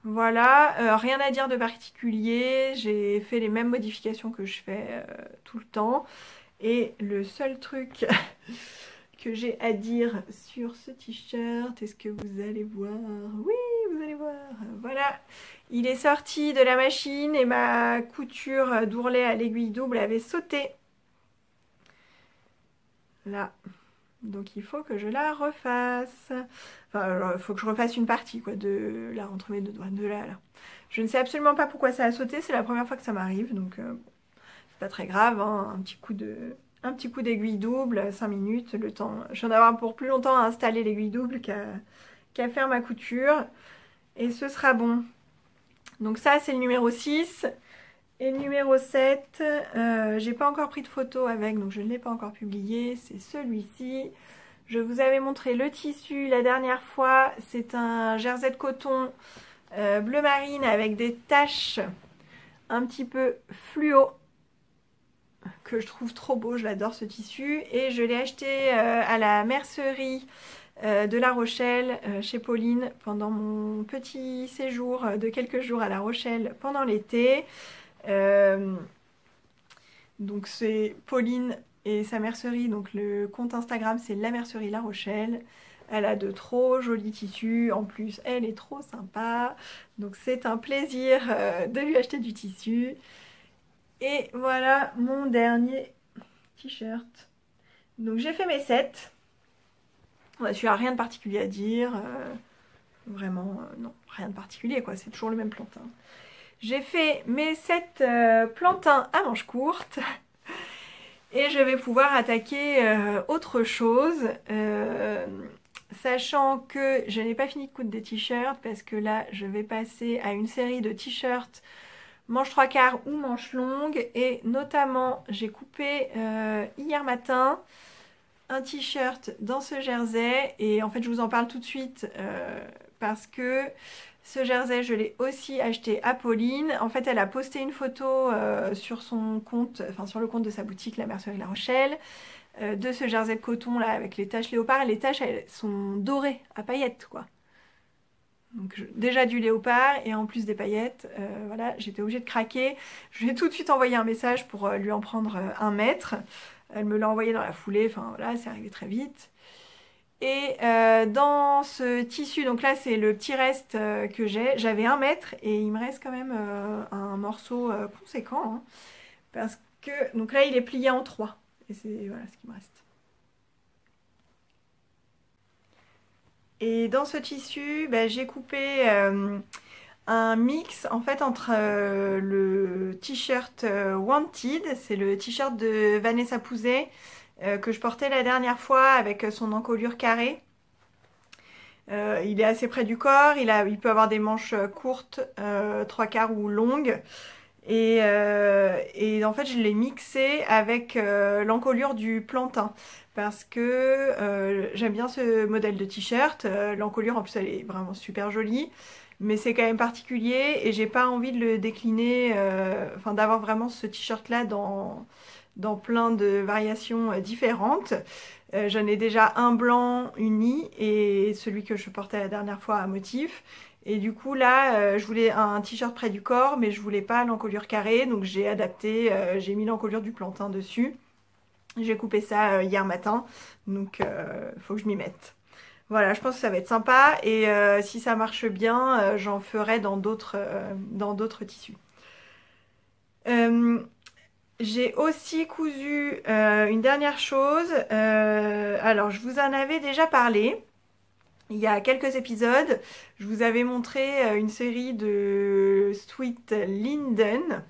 Speaker 1: Voilà, rien à dire de particulier, j'ai fait les mêmes modifications que je fais tout le temps. Et le seul truc que j'ai à dire sur ce t-shirt, est-ce que vous allez voir? Oui, vous allez voir. Voilà, il est sorti de la machine et ma couture d'ourlet à l'aiguille double avait sauté. Là. Donc il faut que je la refasse. Enfin, il faut que je refasse une partie, quoi, de là, entre mes 2 doigts, de là à là. Je ne sais absolument pas pourquoi ça a sauté, c'est la première fois que ça m'arrive, donc c'est pas très grave, hein. Un petit coup d'aiguille double, 5 minutes, le temps. Je vais en avoir pour plus longtemps à installer l'aiguille double qu'à faire ma couture. Et ce sera bon. Donc ça, c'est le numéro 6. Et le numéro 7, j'ai pas encore pris de photo avec, donc je ne l'ai pas encore publié, c'est celui-ci. Je vous avais montré le tissu la dernière fois, c'est un jersey de coton bleu marine avec des taches un petit peu fluo, que je trouve trop beau, je l'adore ce tissu. Et je l'ai acheté à la mercerie de La Rochelle, chez Pauline, pendant mon petit séjour de quelques jours à La Rochelle pendant l'été. Donc c'est Pauline et sa mercerie, donc le compte Instagram c'est La Mercerie La Rochelle. Elle a de trop jolis tissus, en plus elle est trop sympa, donc c'est un plaisir de lui acheter du tissu. Et voilà mon dernier t-shirt. Donc j'ai fait mes 7. Ouais, celui-là, rien de particulier à dire, vraiment non, rien de particulier quoi, c'est toujours le même plantain. J'ai fait mes 7 plantins à manches courtes et je vais pouvoir attaquer autre chose, sachant que je n'ai pas fini de coudre des t-shirts parce que là je vais passer à une série de t-shirts manches 3/4 ou manches longues, et notamment j'ai coupé hier matin un t-shirt dans ce jersey, et en fait je vous en parle tout de suite parce que ce jersey, je l'ai aussi acheté à Pauline. En fait, elle a posté une photo sur son compte, enfin sur le compte de sa boutique, La Mercerie La Rochelle, de ce jersey de coton là avec les taches léopard. Et les taches, elles sont dorées à paillettes, quoi. Donc déjà du léopard et en plus des paillettes. Voilà, j'étais obligée de craquer. Je lui ai tout de suite envoyé un message pour lui en prendre 1 mètre. Elle me l'a envoyé dans la foulée. Enfin voilà, c'est arrivé très vite. Et dans ce tissu, donc là c'est le petit reste que j'avais 1 mètre et il me reste quand même un morceau conséquent, hein, parce que, donc là il est plié en 3 et c'est voilà ce qui me reste. Et dans ce tissu, j'ai coupé un mix en fait entre le t-shirt Wanted, c'est le t-shirt de Vanessa Pouzet, que je portais la dernière fois avec son encolure carrée. Il est assez près du corps, il peut avoir des manches courtes, 3/4 ou longues. Et en fait, je l'ai mixé avec l'encolure du plantain parce que j'aime bien ce modèle de t-shirt. L'encolure, en plus, elle est vraiment super jolie, mais c'est quand même particulier et j'ai pas envie de le décliner, enfin d'avoir vraiment ce t-shirt-là dans plein de variations différentes. J'en ai déjà un blanc uni et celui que je portais la dernière fois à motif. Et du coup là, je voulais un t-shirt près du corps, mais je voulais pas l'encolure carrée, donc j'ai adapté, j'ai mis l'encolure du plantain dessus. J'ai coupé ça hier matin, donc faut que je m'y mette. Voilà, je pense que ça va être sympa et si ça marche bien, j'en ferai dans d'autres tissus. J'ai aussi cousu une dernière chose. Alors, je vous en avais déjà parlé. Il y a quelques épisodes, je vous avais montré une série de Sweet Linden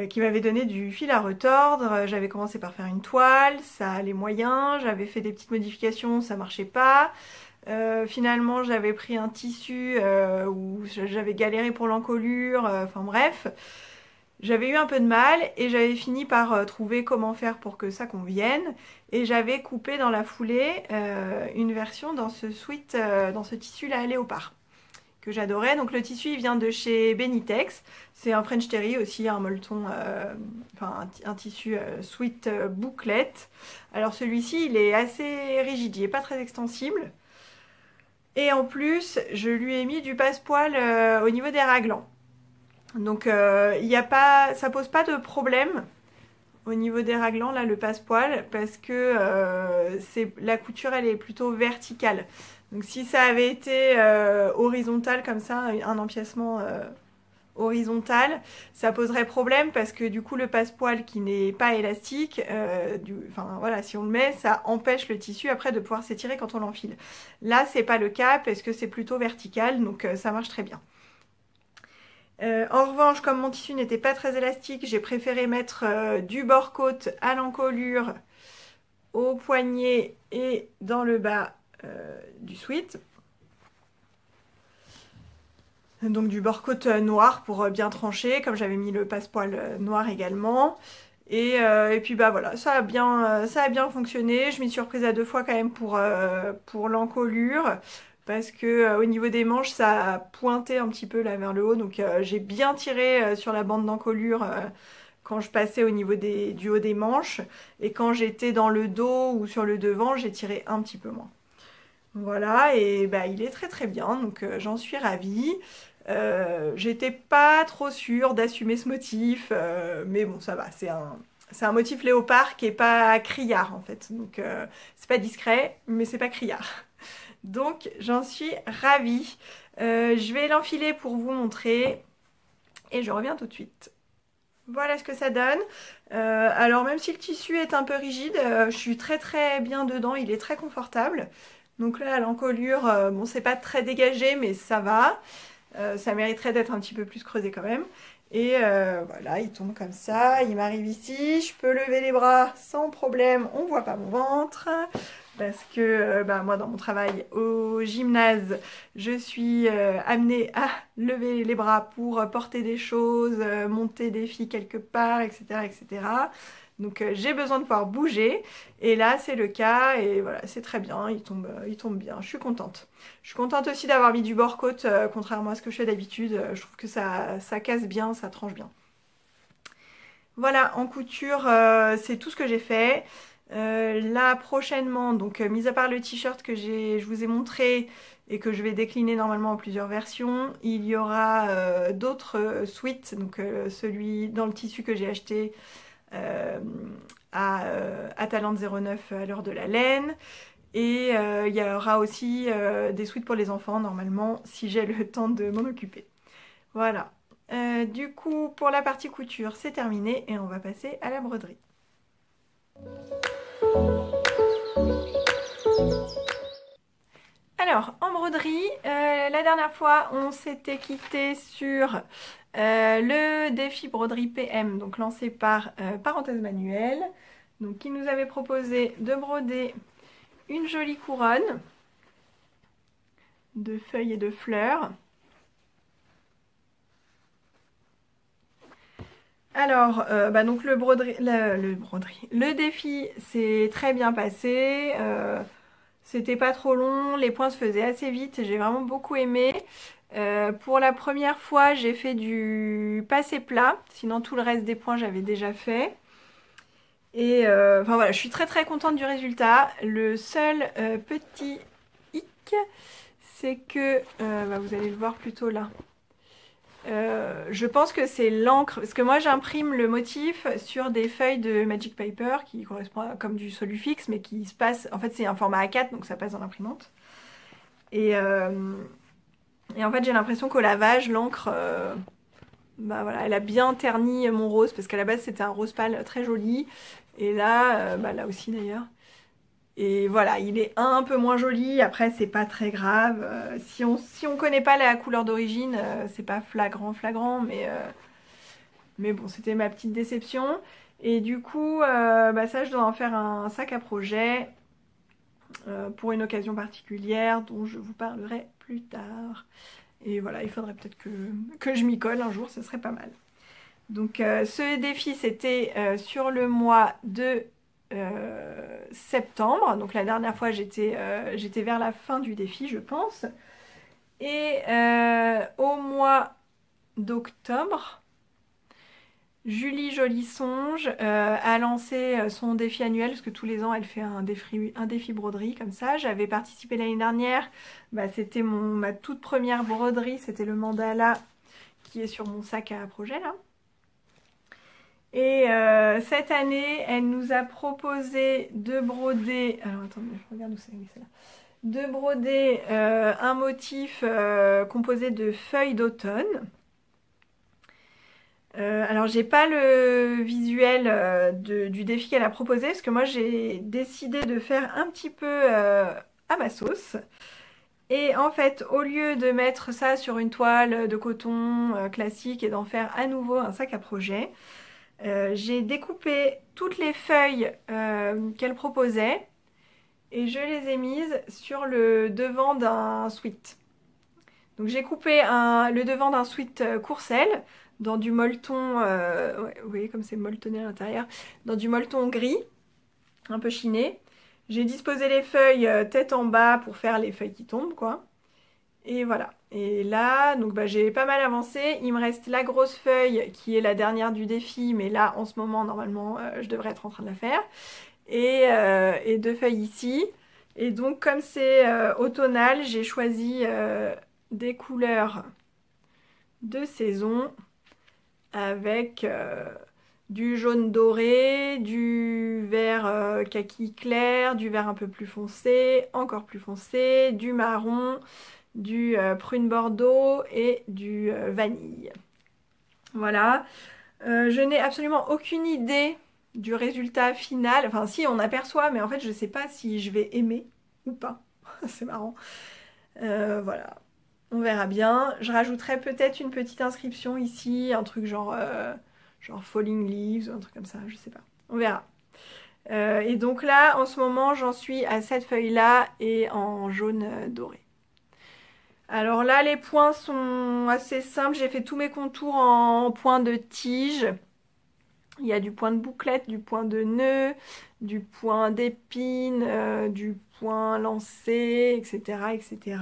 Speaker 1: qui m'avait donné du fil à retordre. J'avais commencé par faire une toile, ça allait moyen, j'avais fait des petites modifications, ça marchait pas. Finalement, j'avais pris un tissu où j'avais galéré pour l'encolure, enfin bref. J'avais eu un peu de mal et j'avais fini par trouver comment faire pour que ça convienne. Et j'avais coupé dans la foulée une version dans ce dans ce tissu-là léopard que j'adorais. Donc le tissu il vient de chez Benitex. C'est un French Terry aussi, un molleton, enfin un tissu sweat bouclette. Alors celui-ci il est assez rigide, il n'est pas très extensible. Et en plus je lui ai mis du passepoil au niveau des raglans. Donc ça pose pas de problème au niveau des raglans, là, le passepoil, parce que la couture, elle est plutôt verticale. Donc si ça avait été horizontal comme ça, un empiècement horizontal, ça poserait problème parce que du coup le passepoil qui n'est pas élastique, enfin voilà, si on le met, ça empêche le tissu après de pouvoir s'étirer quand on l'enfile. Là, c'est pas le cas parce que c'est plutôt vertical, donc ça marche très bien. En revanche, comme mon tissu n'était pas très élastique, j'ai préféré mettre du bord-côte à l'encolure, au poignet et dans le bas du sweat. Donc du bord-côte noir pour bien trancher, comme j'avais mis le passepoil noir également. Et puis bah voilà, ça a bien fonctionné. Je m'y suis reprise à 2 fois quand même pour l'encolure. Parce que au niveau des manches, ça a pointé un petit peu là vers le haut. Donc j'ai bien tiré sur la bande d'encolure quand je passais au niveau du haut des manches. Et quand j'étais dans le dos ou sur le devant, j'ai tiré un petit peu moins. Voilà, et bah il est très très bien, donc j'en suis ravie. J'étais pas trop sûre d'assumer ce motif, mais bon ça va, c'est un motif léopard qui est pas criard en fait. Donc c'est pas discret, mais c'est pas criard. Donc j'en suis ravie. Je vais l'enfiler pour vous montrer et je reviens tout de suite. Voilà ce que ça donne. Alors même si le tissu est un peu rigide, je suis très très bien dedans, il est très confortable. Donc là l'encolure, bon c'est pas très dégagé mais ça va. Ça mériterait d'être un petit peu plus creusé quand même. Et voilà, il tombe comme ça, il m'arrive ici, je peux lever les bras sans problème, on voit pas mon ventre. Parce que bah, moi dans mon travail au gymnase, je suis amenée à lever les bras pour porter des choses, monter des filles quelque part, etc. etc. Donc j'ai besoin de pouvoir bouger et là c'est le cas et voilà c'est très bien, il tombe bien, je suis contente. Je suis contente aussi d'avoir mis du bord-côte contrairement à ce que je fais d'habitude, je trouve que ça casse bien, ça tranche bien. Voilà en couture c'est tout ce que j'ai fait. Là prochainement, donc mis à part le t-shirt que je vous ai montré et que je vais décliner normalement en plusieurs versions, il y aura d'autres sweats, donc celui dans le tissu que j'ai acheté à Talente 09 à l'heure de la laine. Et il y aura aussi des sweats pour les enfants normalement si j'ai le temps de m'en occuper. Voilà. Du coup pour la partie couture c'est terminé et on va passer à la broderie. Alors, en broderie, la dernière fois, on s'était quitté sur le défi broderie PM, donc lancé par Parenthèse Manuelle. Donc qui nous avait proposé de broder une jolie couronne de feuilles et de fleurs. Alors, donc le défi s'est très bien passé. C'était pas trop long, les points se faisaient assez vite, j'ai vraiment beaucoup aimé. Pour la première fois, j'ai fait du passé plat, sinon tout le reste des points j'avais déjà fait. Et enfin voilà, je suis très très contente du résultat. Le seul petit hic, c'est que, vous allez le voir plutôt là. Je pense que c'est l'encre, parce que moi j'imprime le motif sur des feuilles de Magic Paper qui correspondent comme du Solufix, mais qui se passe, en fait c'est un format A4, donc ça passe dans l'imprimante. Et en fait j'ai l'impression qu'au lavage, l'encre, voilà, elle a bien terni mon rose, parce qu'à la base c'était un rose pâle très joli, et là, là aussi d'ailleurs. Et voilà, il est un peu moins joli, après c'est pas très grave. Si on connaît pas la couleur d'origine, c'est pas flagrant, mais bon, c'était ma petite déception. Et du coup, ça je dois en faire un sac à projet pour une occasion particulière dont je vous parlerai plus tard. Et voilà, il faudrait peut-être que je m'y colle un jour, ce serait pas mal. Donc ce défi c'était sur le mois de septembre. Donc la dernière fois j'étais vers la fin du défi je pense. Et au mois d'octobre, Julie Jolisonge a lancé son défi annuel, parce que tous les ans elle fait un défi broderie comme ça. J'avais participé l'année dernière, c'était ma toute première broderie, c'était le mandala qui est sur mon sac à projet là. Et cette année, elle nous a proposé de broder... Alors attendez, je regarde où c'est. Oui, c'est là. De broder un motif composé de feuilles d'automne. Alors j'ai pas le visuel du défi qu'elle a proposé, parce que moi j'ai décidé de faire un petit peu à ma sauce. Et en fait, au lieu de mettre ça sur une toile de coton classique et d'en faire à nouveau un sac à projet, j'ai découpé toutes les feuilles qu'elle proposait et je les ai mises sur le devant d'un sweat. Donc j'ai coupé le devant d'un sweat courcelle dans du molleton, vous voyez comme c'est molletonné à l'intérieur, dans du molleton gris, un peu chiné. J'ai disposé les feuilles tête en bas pour faire les feuilles qui tombent, quoi. Et voilà. Et là, donc j'ai pas mal avancé. Il me reste la grosse feuille qui est la dernière du défi, mais là, en ce moment, normalement, je devrais être en train de la faire. Et deux feuilles ici. Et donc, comme c'est automnal, j'ai choisi des couleurs de saison avec du jaune doré, du vert kaki clair, du vert un peu plus foncé, encore plus foncé, du marron, du prune bordeaux et du vanille. Voilà. Je n'ai absolument aucune idée du résultat final. Enfin si, on aperçoit, mais en fait je ne sais pas si je vais aimer ou pas. C'est marrant. Voilà. On verra bien. Je rajouterai peut-être une petite inscription ici, un truc genre Falling Leaves, ou un truc comme ça, je sais pas. On verra. Et donc là, en ce moment, j'en suis à cette feuille-là et en jaune doré. Alors là, les points sont assez simples. J'ai fait tous mes contours en point de tige. Il y a du point de bouclette, du point de nœud, du point d'épine, du point lancé, etc. etc.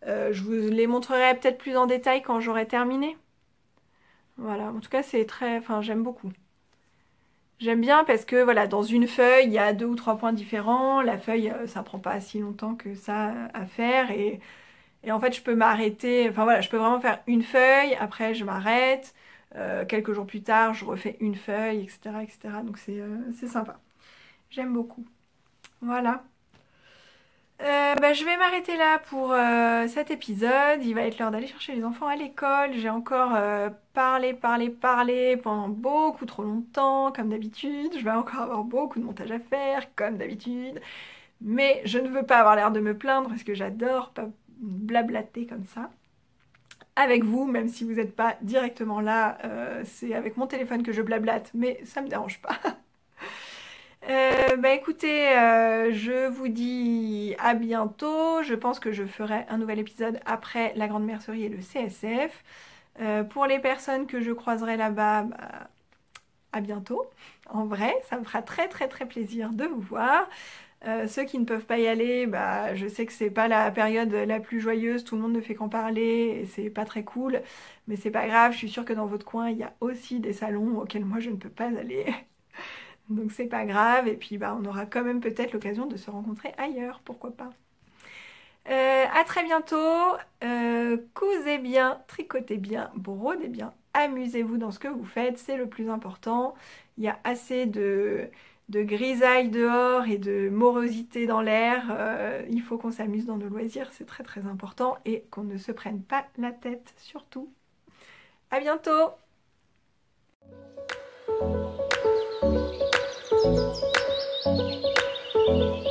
Speaker 1: Je vous les montrerai peut-être plus en détail quand j'aurai terminé. Voilà, en tout cas, c'est très... Enfin, j'aime beaucoup. J'aime bien parce que, voilà, dans une feuille, il y a 2 ou 3 points différents. La feuille, ça prend pas si longtemps que ça à faire. Et en fait, je peux m'arrêter, enfin voilà, je peux vraiment faire une feuille, après je m'arrête, quelques jours plus tard, je refais une feuille, etc. etc. Donc c'est sympa. J'aime beaucoup. Voilà. Je vais m'arrêter là pour cet épisode. Il va être l'heure d'aller chercher les enfants à l'école. J'ai encore parlé pendant beaucoup trop longtemps, comme d'habitude. Je vais encore avoir beaucoup de montage à faire, comme d'habitude. Mais je ne veux pas avoir l'air de me plaindre parce que j'adore pas blablater comme ça avec vous, même si vous n'êtes pas directement là, c'est avec mon téléphone que je blablate, mais ça me dérange pas. Écoutez, je vous dis à bientôt. Je pense que je ferai un nouvel épisode après la Grande Mercerie et le CSF. Pour les personnes que je croiserai là-bas, à bientôt. En vrai, ça me fera très très très plaisir de vous voir. Ceux qui ne peuvent pas y aller, je sais que c'est pas la période la plus joyeuse, tout le monde ne fait qu'en parler et c'est pas très cool, mais c'est pas grave, je suis sûre que dans votre coin il y a aussi des salons auxquels moi je ne peux pas aller. Donc c'est pas grave, et puis on aura quand même peut-être l'occasion de se rencontrer ailleurs, pourquoi pas. À très bientôt, cousez bien, tricotez bien, brodez bien, amusez-vous dans ce que vous faites, c'est le plus important. Il y a assez de grisaille dehors et de morosité dans l'air. Il faut qu'on s'amuse dans nos loisirs, c'est très très important, et qu'on ne se prenne pas la tête surtout. À bientôt! Thank you.